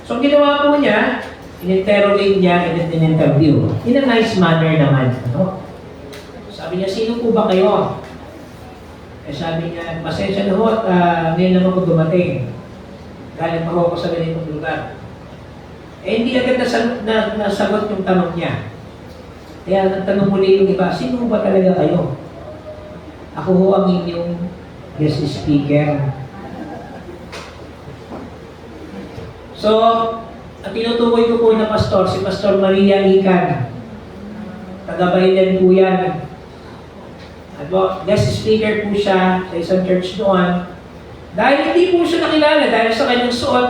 [SPEAKER 3] So, ang ginawa po niya, in-interrogate niya and in-interview. In a nice manner naman. Sabi niya, sino po ba kayo? Sabi niya, pasensya na ho at ngayon lang ako dumating. Galing pa ako sa ganitong lugar. Hindi agad nasagot yung tanong niya. Kaya nagtanong muli yung iba, sino ba talaga kayo? Ako ho ang inyong guest speaker. So, ang tinutukoy ko po na pastor, si Pastor Maria Ican. Taga-Bailan po yan. Guest speaker po siya sa isang church doon. Dahil hindi po siya nakilala, dahil sa kanyang suot,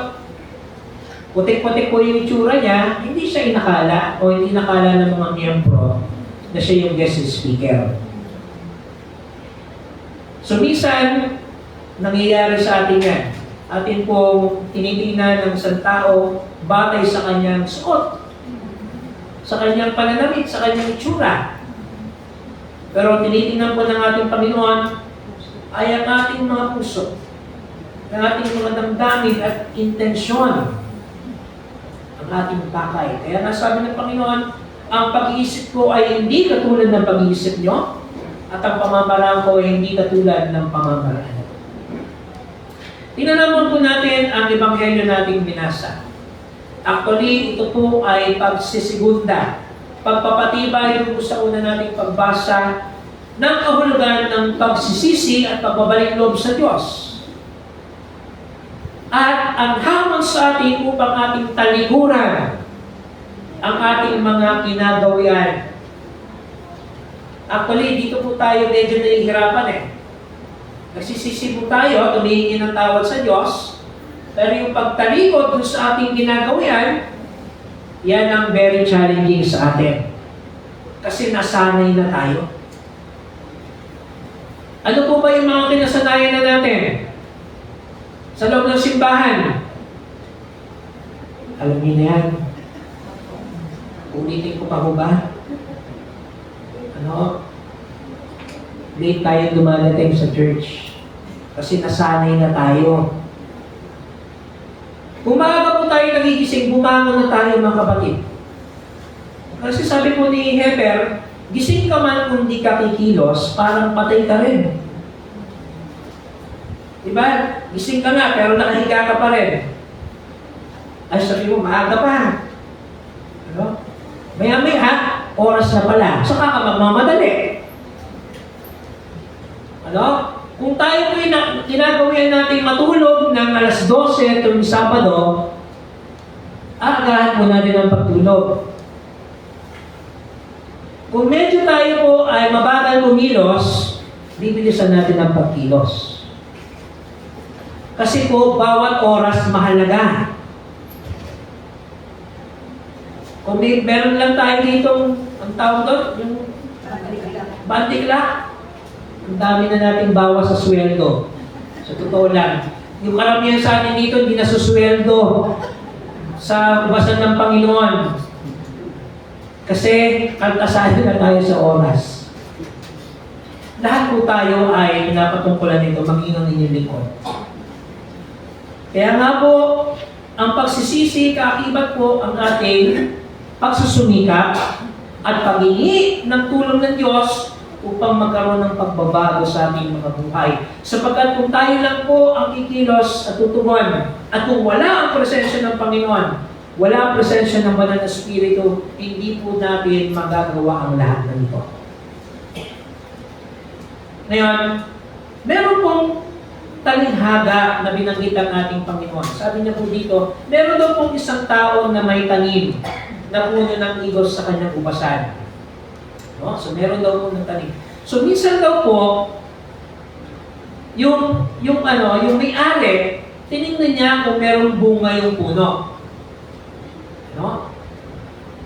[SPEAKER 3] putik-putik po yung itsura niya, hindi siya inakala o hindi nakala ng mga miyembro na siya yung guest speaker. So, minsan, nangyayari sa atin yan. Atin pong tinitingnan ng isang tao batay sa kanyang suot, sa kanyang pananamit, sa kanyang itsura. Pero tinitingnan po ng ating Panginoon ay ang ating mga puso, ang ating mga damdamin at intensyon, ang ating pakay. Kaya nasabi ng Panginoon, ang pag-iisip ko ay hindi katulad ng pag-iisip nyo, at ang pamamaraan ko ay hindi katulad ng pamamaraan. Tinanamon po natin ang ebanghelyo nating binasa. Actually, ito po ay pagsisigunda, pagpapatibay po sa una nating pagbasa ng kahulugan ng pagsisisi at pagbabalik loob sa Diyos. At ang hamon sa atin upang ating talikuran ang ating mga kinagawian. Actually, dito po tayo medyo nahihirapan eh. Nagsisisi po tayo, tumihingi ng tawad sa Diyos, pero yung pagtalikod dun sa ating ginagawian, yan ang very challenging sa atin. Kasi nasanay na tayo. Ano po ba yung mga kinasanayan na natin? Sa loob ng simbahan. Alam niyo na yan. Ulitin ko pa po ba? Late tayo dumadating sa church. Kasi nasanay na tayo. Umaga po tayo nagigising, bumangon na tayo mga kapatid. Kasi sabi po ni Heber, gising ka man kung di ka kikilos, parang patay ka rin. Diba? Gising ka nga, pero nakahiga ka pa rin. Ay sabi mo, maaga pa. Maya-maya, oras na pala. Saka ka magmamadali. Kung tayo po ginagawian natin matulog ng alas 12 tuwing Sabado, aagahan po natin ang pagtulog. Kung medyo tayo po ay mabagal kumilos, bibilisan natin ang pagkilos. Kasi po, bawat oras mahalaga. Kung meron lang tayo ditong, ang tawag doon, yung bandikla, ang dami na nating bawas sa sweldo. Sa totoo lang. Yung karamihan sa atin dito, hindi nasusweldo sa kubasan ng Panginoon. Kasi kaltasahan na tayo sa oras. Lahat po tayo ay pinapatungkulan nito, mag-inong inyong likod. Kaya nga po, ang pagsisisi, kaakibat po ang ating pagsusumikap at paghingi ng tulong ng Diyos upang magkaroon ng pagbabago sa ating mga buhay. Sapagkat kung tayo lang po ang kikilos at tutugon, at kung wala ang presensya ng Panginoon, wala ang presensya ng Banal na Espiritu, hindi po natin magagawa ang lahat ng ito. Ngayon, meron pong talinghaga na binanggit ang ating Panginoon. Sabi niya po dito, meron daw pong isang tao na may tanim na puno ng igos sa kanyang ubasan. So, meron daw po ng tanim. So, minsan daw po, yung may-ari, tinignan niya kung merong bunga yung puno.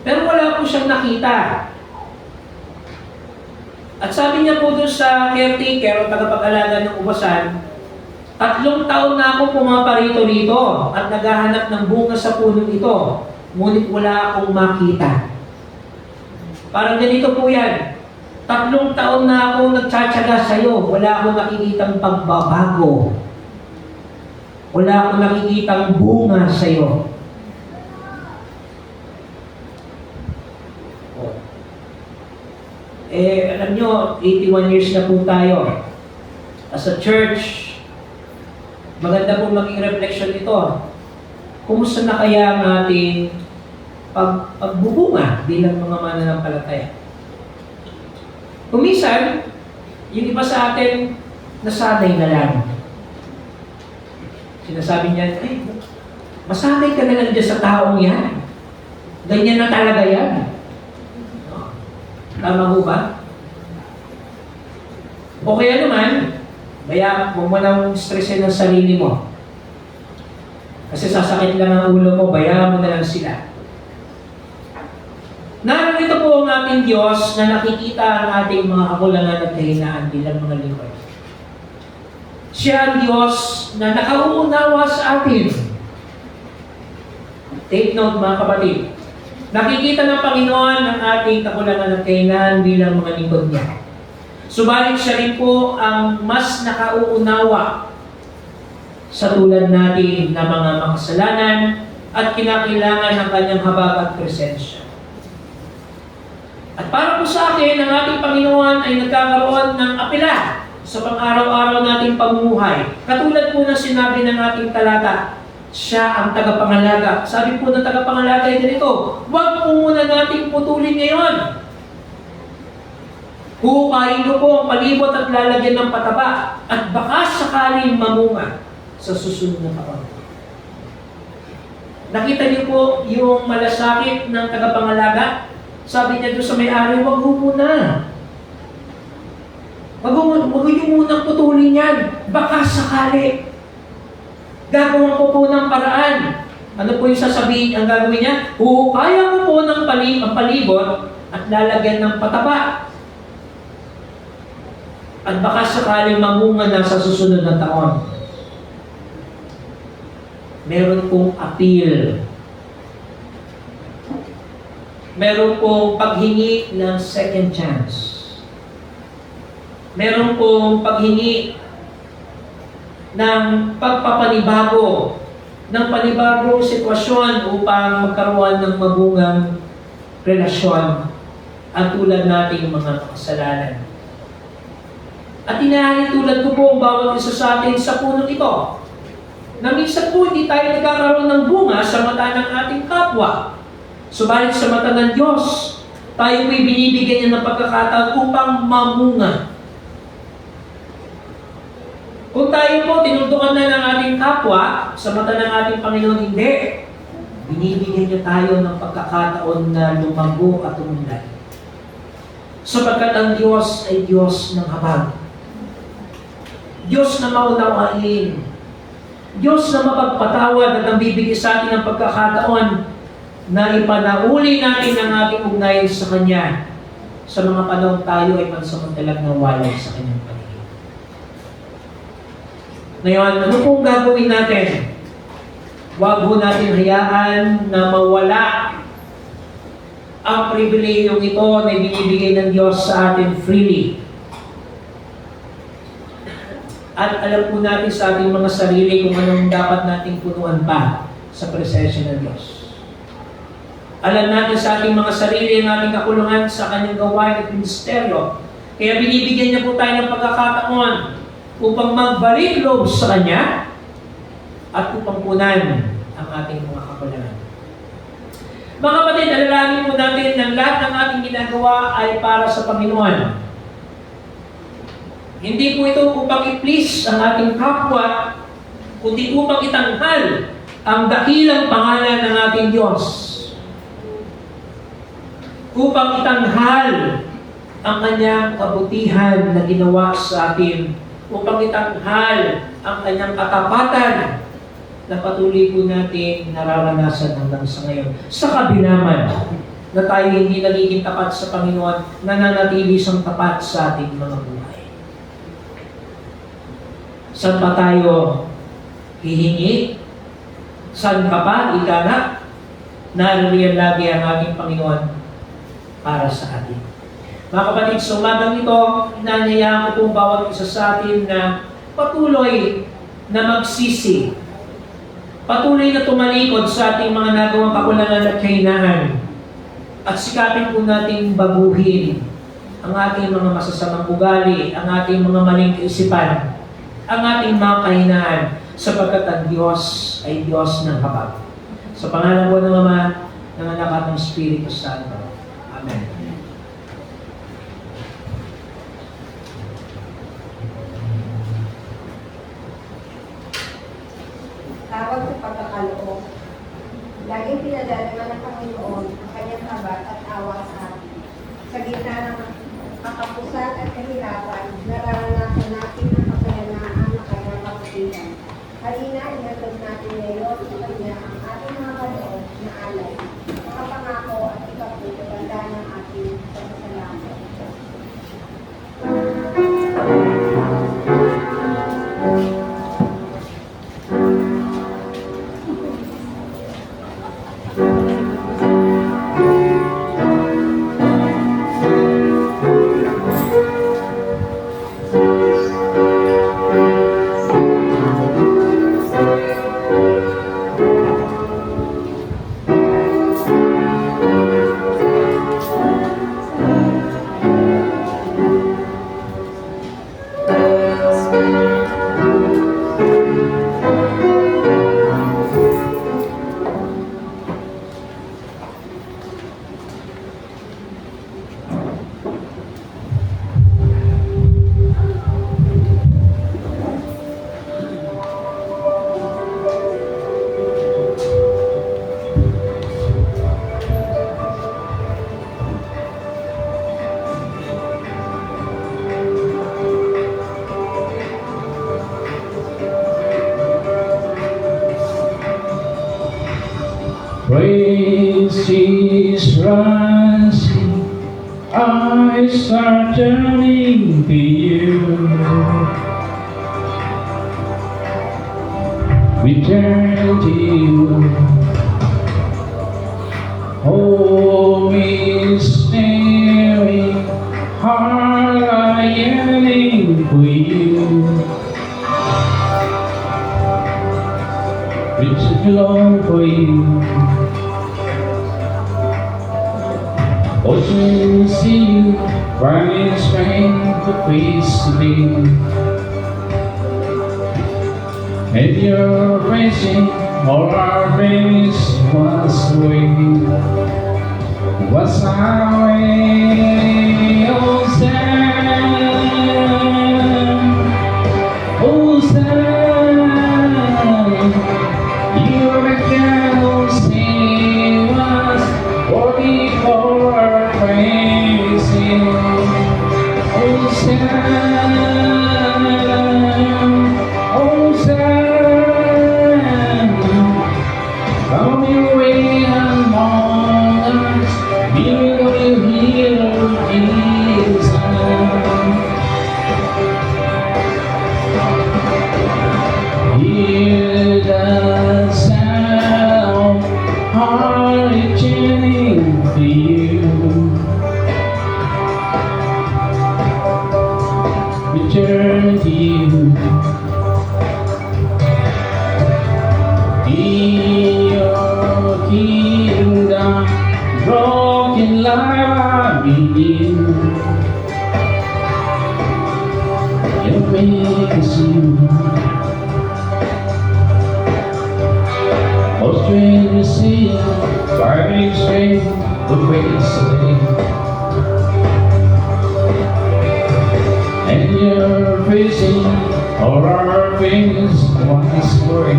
[SPEAKER 3] Pero wala po siyang nakita. At sabi niya po doon sa caretaker o tagapag-alaga ng ubasan, 3 taon na ako pumaparito rito at naghahanap ng bunga sa punong ito, ngunit wala akong makita. Parang ganito po yan. 3 taon na ako nagtsatsaga sa'yo, wala akong nakikitang pagbabago. Wala akong nakikitang bunga sa'yo. Alam nyo, 81 years na po tayo. As a church, maganda po maging reflection ito. Kumusta na kaya ang ating pagbubunga bilang mga mananampalataya? Kumisan, yung iba sa atin, nasanay na lang. Sinasabi niya, Masanay ka na lang dyan sa taong yan. Ganyan na talaga yan. Tama mo ba? O kaya naman, huwag mo nang stressin ang sarili mo. Kasi sasakit lang ang ulo mo, bayaan mo na lang sila. Narito po ang ating Diyos na nakikita ang ating mga kakulangan at kahinaan bilang mga lingkod. Siya ang Diyos na nakauunawa sa atin. Take note mga kapatid. Nakikita ng Panginoon ang ating kakulangan at kahinaan bilang mga lingkod niya. Subalit siya rin po ang mas nakauunawa sa tulad natin na mga makasalanan at kinakailangan ng kanyang habag at presensya. At para po sa akin, ang ating Panginoon ay nagkakaroon ng apela sa pang-araw-araw nating pamumuhay. Katulad po ng sinabi ng ating talata, siya ang tagapangalaga. Sabi po ng tagapangalaga ay ganito, huwag po muna nating putulin ngayon. Hukayin mo po ang palibot at lalagyan ng pataba at baka sakaling mamunga sa susunod na taon. Nakita niyo po yung malasakit ng tagapangalaga? Sabi niya doon sa may-ari, huwag ho muna. Huwag niyo munang putulin yan. Baka sakali. Gagawin ko po ng paraan. Ano po yung sasabihin ang gagawin niya? Kaya ko po ng palibot at lalagyan ng pataba. At baka sakaling mamunga na sa susunod na taon. Meron pong appeal. Meron pong paghingi ng second chance. Meron pong paghingi ng pagpapanibago ng panibagong sitwasyon upang magkaroon ng magungang relasyon at tulad nating mga kasalanan. At tulad ko po ang bawat isa sa atin sa punong ito, na minsan po hindi tayo nagkakaroon ng bunga sa mata ng ating kapwa. Subalit sa mata ng Diyos, tayo po'y binibigyan niya ng pagkakataon upang mamunga. Kung tayo po tinuldukan na ng ating kapwa, sa mata ng ating Panginoon, hindi. Binibigyan niya tayo ng pagkakataon na lumago at umunlad. Sapagkat ang Diyos ay Diyos ng habag. Diyos na maunawain. Diyos na mapagpatawad at ang bibigay sa atin ng pagkakataon na ipanauli natin ang ating ugnayan sa Kanya sa mga panahon tayo ay pansamantalang nawalay sa Kanyang paligid. Ngayon, ano pong gagawin natin? Huwag po natin hayaan na mawala ang pribilehiyong ito na binibigay ng Diyos sa atin freely. At alam po natin sa ating mga sarili kung anong dapat nating punuan pa sa presensya ng Diyos. Alam natin sa ating mga sarili ang ating kakulungan sa Kanyang gawain at ministeryo. Kaya binibigyan niya po tayo ng pagkakataon upang magbalik loob sa Kanya at upang punan ang ating mga kakulangan. Mga kapatid, alalangin po natin ng lahat ng ating ginagawa ay para sa Panginoon. Hindi po ito upang i-please ang ating kapwa, kundi upang itanghal ang dakilang pangalan ng ating Diyos. Upang itanghal ang Kanyang kabutihan na ginawa sa atin. Upang itanghal ang Kanyang katapatan na patuloy po natin nararanasan hanggang sa ngayon. Sa kabilaman na tayo hindi nagiging tapat sa Panginoon, nananatili siyang tapat sa ating mga buhay. Saan pa tayo hihingi? Saan ka pa, ikanak? Naririyan lagi ang ating Panginoon para sa atin. Mga kapatid, sa umagang ito, inanyayaan ko pong bawat isa sa atin na patuloy na magsisi. Patuloy na tumalikod sa ating mga nagawang kakulangan at kahinaan. At sikapin po nating baguhin ang ating mga masasamang ugali, ang ating mga maling kaisipan, ang ating mga kahinaan, sapagkat ang Diyos ay Diyos ng habag. Sa pangalan po ng Ama, ng Anak at ng Espiritu Santo. Amen.
[SPEAKER 1] Tawag sa pagkakaloob.
[SPEAKER 4] Halina, ihatod natin ngayon sa Kanya ang ating mga kaloob na alay, mga pangako at ikapulo ganda ng ating pasasalamat.
[SPEAKER 8] Praise is rising, I start turning to you. Return to you. Home is staring, heart I yearning for you. It's long for you. Ocean sea, burning strength to peace today. And you're racing, all our race was away. Was our way, oh Sam, oh Sam, you're the girl who saved us, worthy for our praising. Oh Sam, oh Sam, come your way among us, miracle you heal, Jesus. Hear the sound, heart returning to you. Return to you. In your kingdom, broken life I begin. You make us new. Oh, strange to see, very strange the way you slay. And you're facing all our things once away.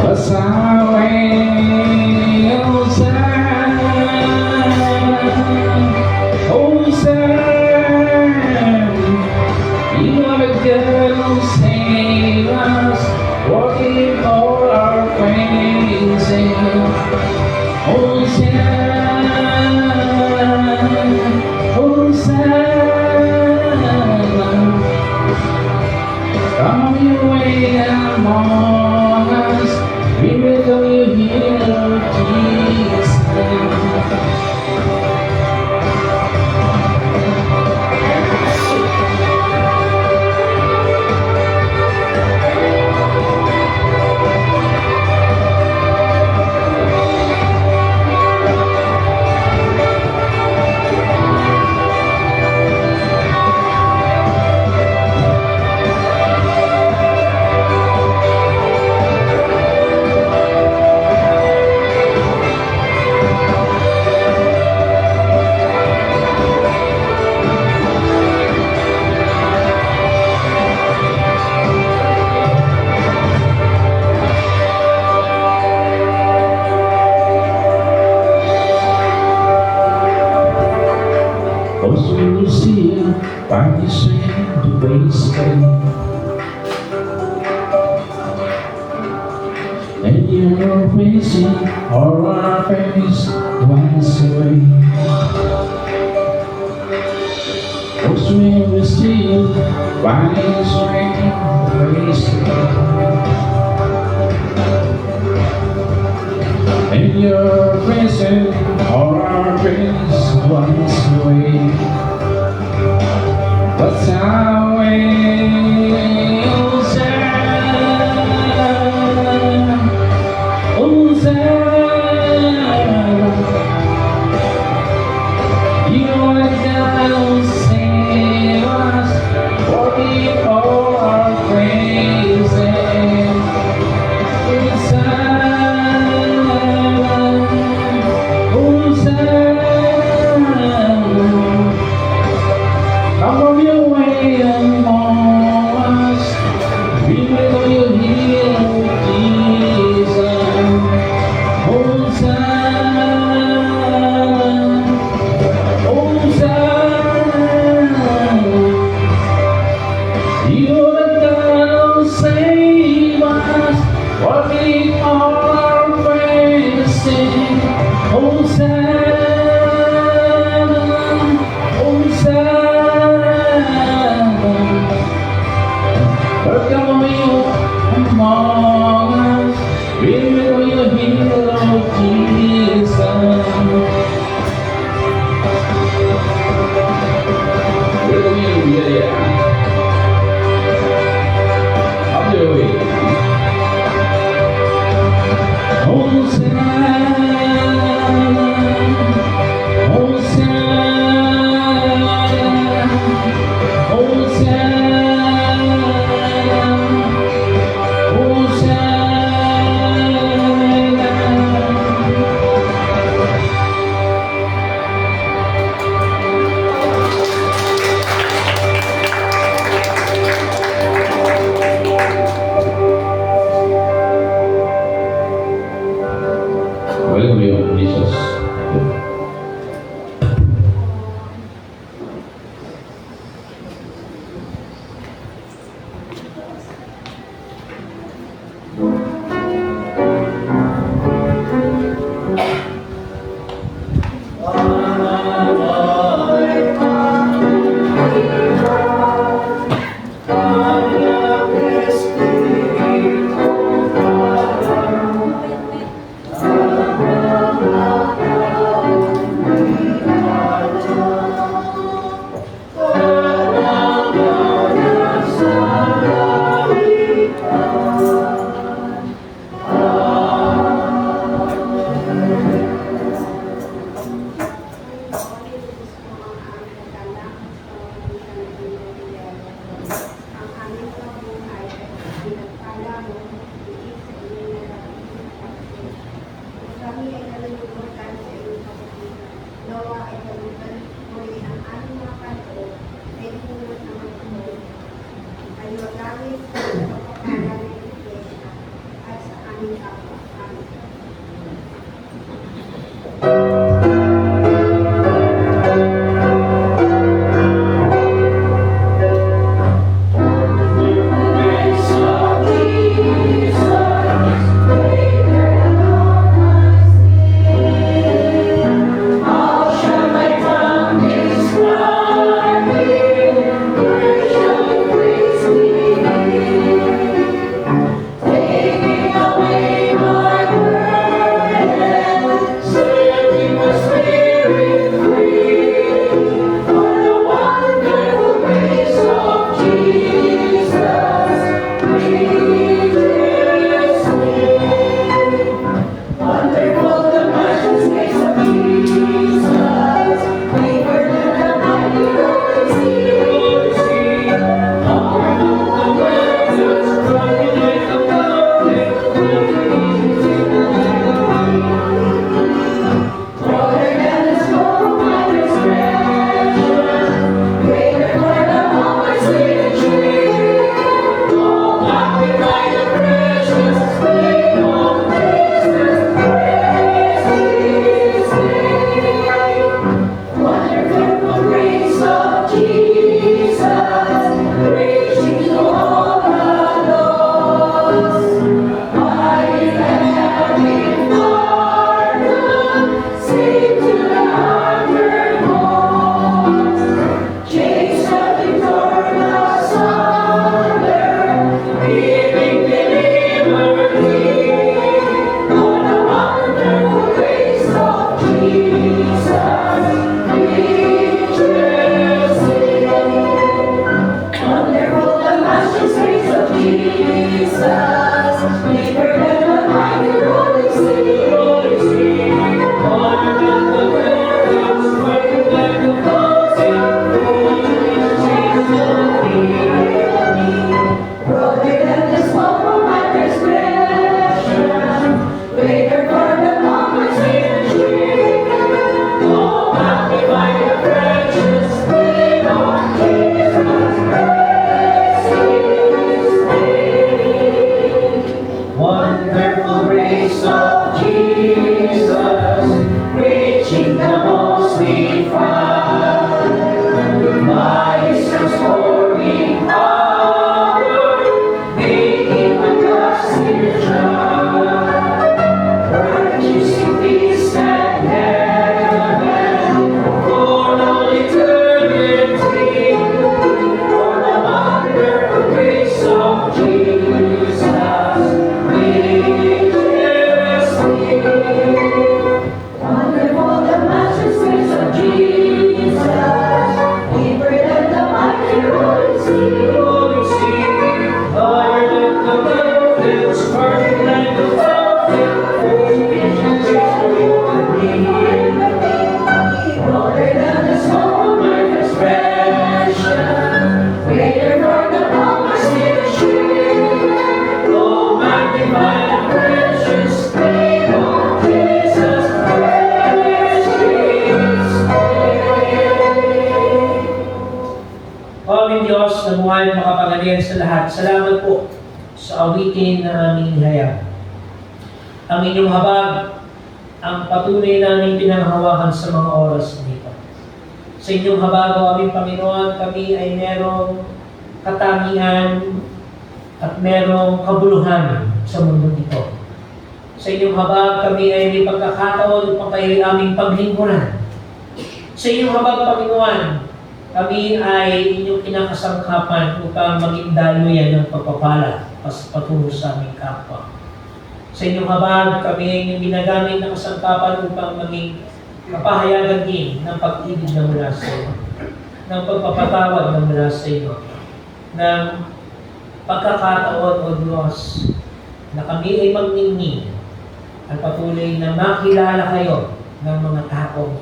[SPEAKER 8] What's our way, oh Sam, oh Sam, you are the girl who saved us, walking for our praising. Oh Sam, oh Sam, come your way among us, we will go you heal, Jesus. Lucia, by the sand to waste. missing or our face once away. Books we will steal, violins ring, face in your prison or our face once away. But I will say, you are down, save us, forgive all our praises. Come on your way among us, we will you heal, Jesus. Hosanna, Hosanna. You are God who save us, forgive all our praises. Hosanna, Hosanna. Welcome you among us, we will you heal, Jesus. Will you, yeah. I'll do it. Hosanna, Hosanna, Hosanna, Hosanna. Welcome you, Jesus.
[SPEAKER 5] Thank
[SPEAKER 3] Panginoon, makapangyarihan sa lahat, salamat po sa awitin na aming hayag. Ang inyong habag, ang patuloy namin pinanghawakan sa mga oras nito. Sa inyong habag, o aming Panginoon, kami ay merong katangian at merong kabuluhan sa mundo ito. Sa inyong habag, kami ay may pagkakataon upang kayo aming paglingkuran. Sa inyong habag, Panginoon, kami ay inyong kinakasangkapan upang maging daluyan ng pagpapala patungo sa aming kapwa. Sa inyong habag, kami ay inyong ginagamit ng kasangkapan upang maging kapahayagan din ng pag-ibig na mula sa iyo, ng pagpapatawad na mula sa iyo, ng pagkakataon, O Diyos, na kami ay magningning at patuloy na makilala kayo ng mga tao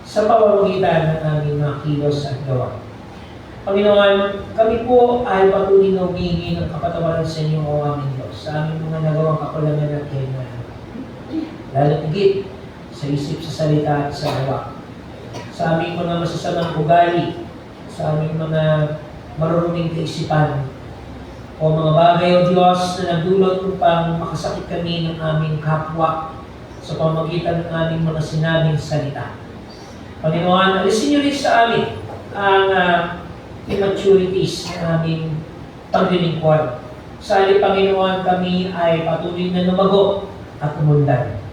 [SPEAKER 3] sa pamamagitan ng aming mga kilos at gawa. Panginoon, kami po ay patuloy na humihingi ng kapatawaran sa inyo, O aming Diyos, sa aming mga nagawang kakulangan at kailangan. Lalo higit sa isip, sa salita at sa gawa. Sa aming mga masasamang ugali, sa aming mga maruruming kaisipan, o mga bagay, O Diyos, na nagdulot upang makasakit kami ng aming kapwa sa pamamagitan ng aming mga sinabing salita. Panginoon, alisin niyo rin sa amin ang immaturities ng aming paglilingkod. Sa halip, Panginoon, kami ay patuloy na lumago at umunlad.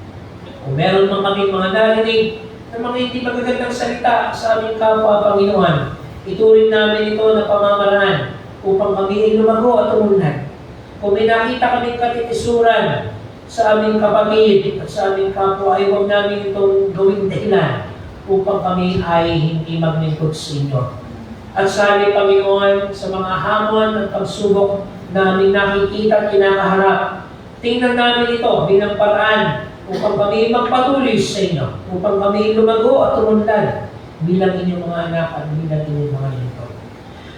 [SPEAKER 3] Kung meron man kami mga narinig ng mga hindi magagandang salita sa aming kapwa, Panginoon, ituring namin ito na pamamaraan upang kami ay lumago at umunlad. Kung may nakita kaming katitisuran sa aming kapatid at sa aming kapwa, ay huwag namin itong gawing dahilan upang kami ay hindi maglingkod sa inyo. At sa halip, Panginoon, sa mga hamon at pagsubok na aming nakikita at kinakaharap, tingnan namin ito bilang paraan upang kami magpatuloy sa inyo, upang kami lumago at umunlad bilang inyong mga anak at bilang inyong mga lingkod.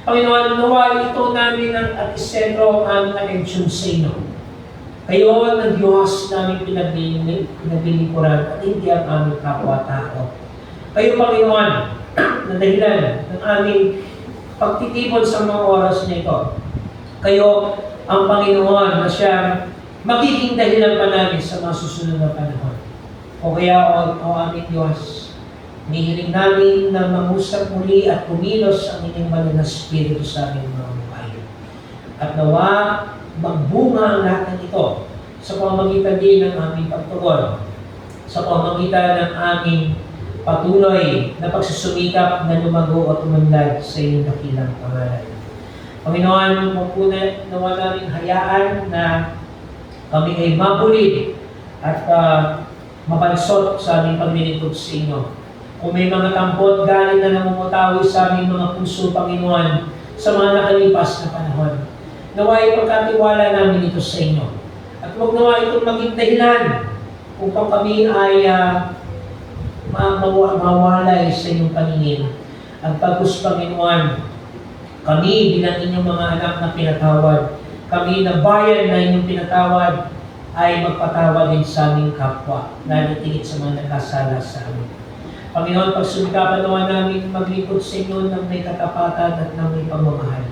[SPEAKER 3] Panginoon, nawa ito namin at isentro ang aming atensyon sa inyo. Kayo ang Diyos namin pinaglilingkuran at hindi ang aming kapwa-tao. Kayo, Panginoon, na dahilan ng aming pagtitipon sa mga oras na ito. Kayo ang Panginoon na siyang magiging dahilan pa namin sa mga susunod na panahon. O kaya, O aming Diyos, nihiling namin na mangusap muli at kumilos ang inyong banal na Espiritu sa aming mga buhay. At nawa, magbunga ang lahat ng ito sa pamamagitan din ng aming pagtugon, sa pamamagitan ng aming patuloy na pagsusumikap na lumago at umunlad sa inyong dakilang pangalan. Panginoon, magpuna nawa namin hayaan na kami ay mabulid at mapansot sa aming paglilingkod sa inyo. Kung may mga tampot galing na namumutawi sa aming mga puso, Panginoon, sa mga nakalipas na panahon, nawa ipagkatiwala namin ito sa inyo. At huwag nawa itong maging dahilan upang kami ay mawalay sa inyong paningin. At pagkus, Panginoon, kami bilang inyong mga anak na pinatawad, kami na bayan na inyong pinatawad, ay magpatawad din sa aming kapwa, lalo tingit sa mga nakasala sa amin. Panginoon, pagsumikapan naman namin maglingkod sa inyo ng may katapatan at ng may pagmamahal.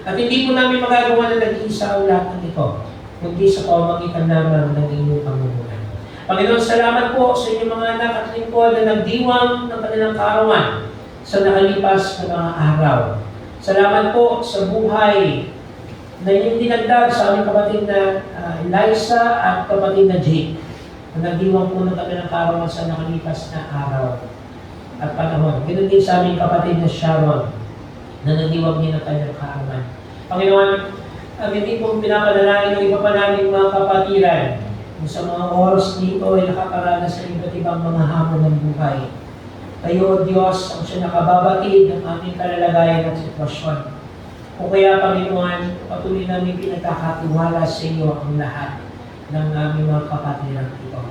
[SPEAKER 3] At hindi po namin magagawa na nag-iisa ang lahat ng ito, kundi sa pamamagitan naman ng inyong pangunguna. Panginoon, salamat po sa inyong mga anak at lingkod na nagdiwang ng kanilang kaarawan sa nakalipas na mga araw. Salamat po sa buhay na inyong dinagdag sa aming kapatid na Eliza at kapatid na Jake, na nagdiwang po ng kanilang kaarawan sa nakalipas na araw at panahon. Ganoon din sa aming kapatid na Sharon, na nagdiwang din ng kanilang kaarawan. Panginoon, hindi po pinapadalangin ng iba pa namin mga kapatiran kung sa mga oras dito ay nakakaranas sa iba't ibang mga hamon ng buhay. Kayo, Diyos, ang siya nakababatid ng aming kalalagayan at sitwasyon. O kaya, Panginoon, patuloy namin pinagkakatiwala sa iyo ang lahat ng aming mga kapatiran ito.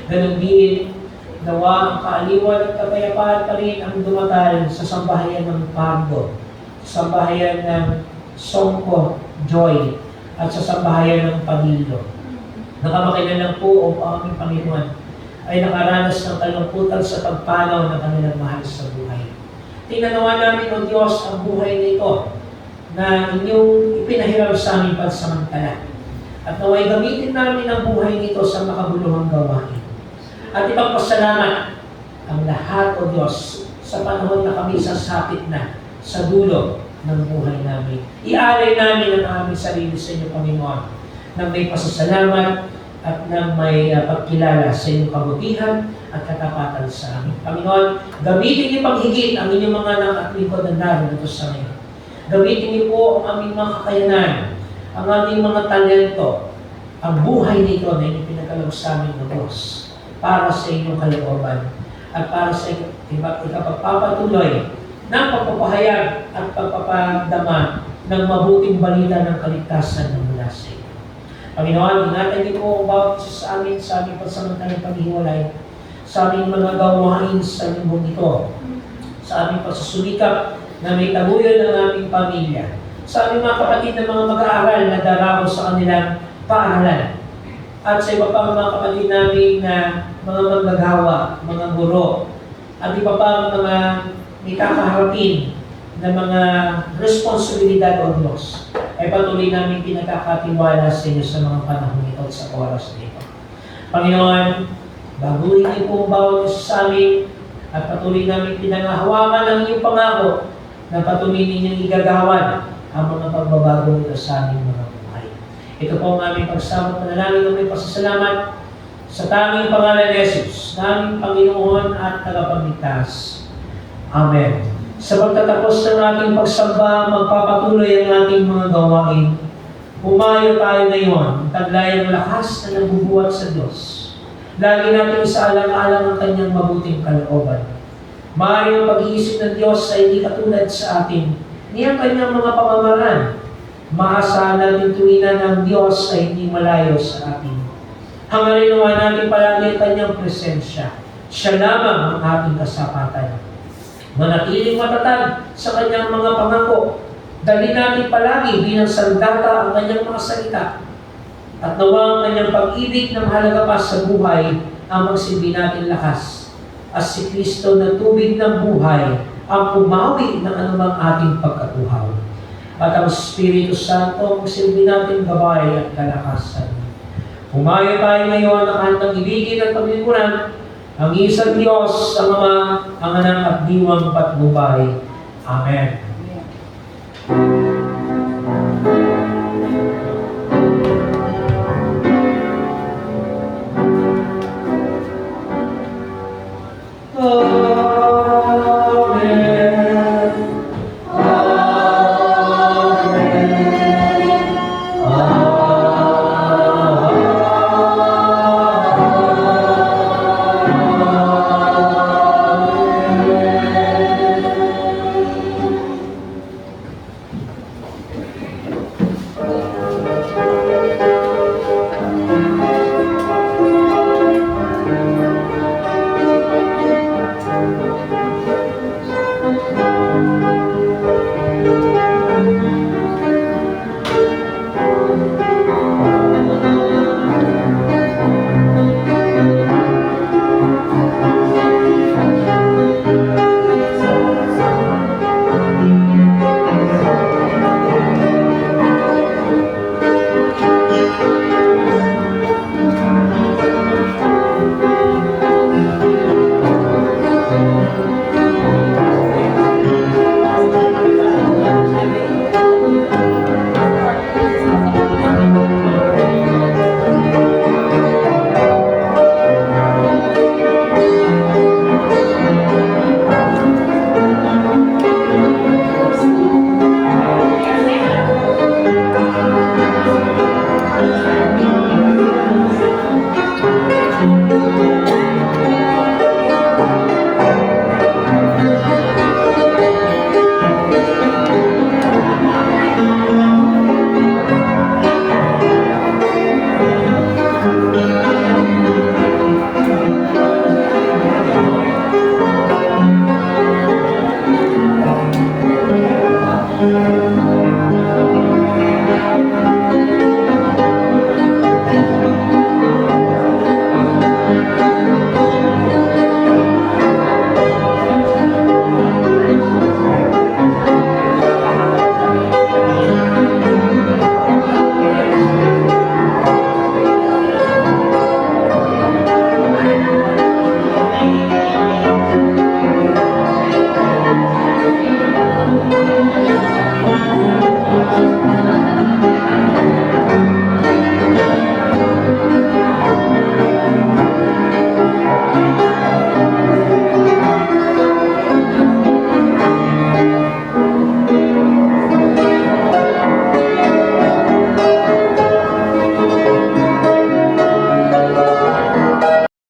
[SPEAKER 3] Ganon din, nawa ang kaaliwan at kapayapaan pa rin ang dumatal sa sambahayan ng Pardo, sa sambahayan ng Songko, Joy, at sa sambahayan ng Pagilo. Nakamakilalang po o aming Panginoon ay nakaranas ng kalungkutan sa pagpanaw ng kanilang mahal sa buhay. Tingnan nawa namin, O Diyos, ang buhay na ito na inyong ipinahiram sa aming pansamantala. At naway gamitin namin ang buhay nito sa makabuluhang gawain. At ipagpasalamat ang lahat, O Diyos, sa panahon na kami sasapit na sa dulo ng buhay namin. Ialay namin ang aming sarili sa inyo, Panginoon, nang may pasasalamat at nang may pagkilala sa inyong kabutihan at katapatan sa amin. Panginoon, gamitin niyo panghigit ang inyong mga anak at lingkod na naroon ito sa ngayon. Gamitin niyo po ang aming mga kakayanan, ang aming mga talento, ang buhay nito na inyong pinagkaloob sa amin ng Diyos para sa inyong kalooban at para sa ikapagpapatuloy ng pagpapahayag at pagpapadama ng mabuting balita ng kaligtasan ng mula sa iyo. Panginoon, ingatan niyo po ang bawat isa sa amin pansamantalang paghiwalay, sa aming mga gawain sa linggong ito, sa aming pagsusumikap na may taguyan ng aming pamilya, sa aming mga kapatid na mga mag-aaral na darao sa kanilang paaralan, at sa iba pang mga kapatid namin na mga manggagawa, mga guro, at iba pang mga may kakaharapin na mga responsibilidad o Diyos, ay patuloy namin pinagkakatiwala sa inyo sa mga panahon ito at sa oras nito. Panginoon, baguhin niyo po ang bawat isa sa amin at patuloy namin pinangahawakan ang iyong pangako na patuloy ninyong igagawan ang mga pagbabago nito sa aming mga buhay. Ito po ang aming pagsama at panalangin ng may pasasalamat sa tanging pangalan ni Jesus, naming Panginoon at Tagapagligtas. Amen. Sa pagtatapos ng ating pagsamba, magpapatuloy ang ating mga gawain. Pumayo tayo ngayon, taglay ang lakas na nabubuhat sa Diyos. Lagi natin isaalang-alang ang kanyang mabuting kalooban. Maaari ang pag-iisip ng Diyos ay hindi katulad sa atin, ni ang kanyang mga pamamaraan. Maasahan natin tuwinan ng Diyos ay hindi malayo sa atin. Hangarin naman natin palagi ang kanyang presensya. Siya lamang ang ating kasapatan. Manatiling matatag sa kanyang mga pangako. Dali natin palagi bilang sandata ang kanyang mga salita. At nawa ang kanyang pag-ibig na mahalaga pa sa buhay ang magsilbi natin lakas. As si Kristo na tubig ng buhay ang pumawi ng anumang ating pagkatuhaw. At ang Espiritu Santo ang magsilbi natin gabay at kalakasan. Pumayo tayo ngayon ang handang ibigin at paglingkuran ang isang Diyos, ang Ama, ang Anak at Diwang Patnubay. Amen. Oh.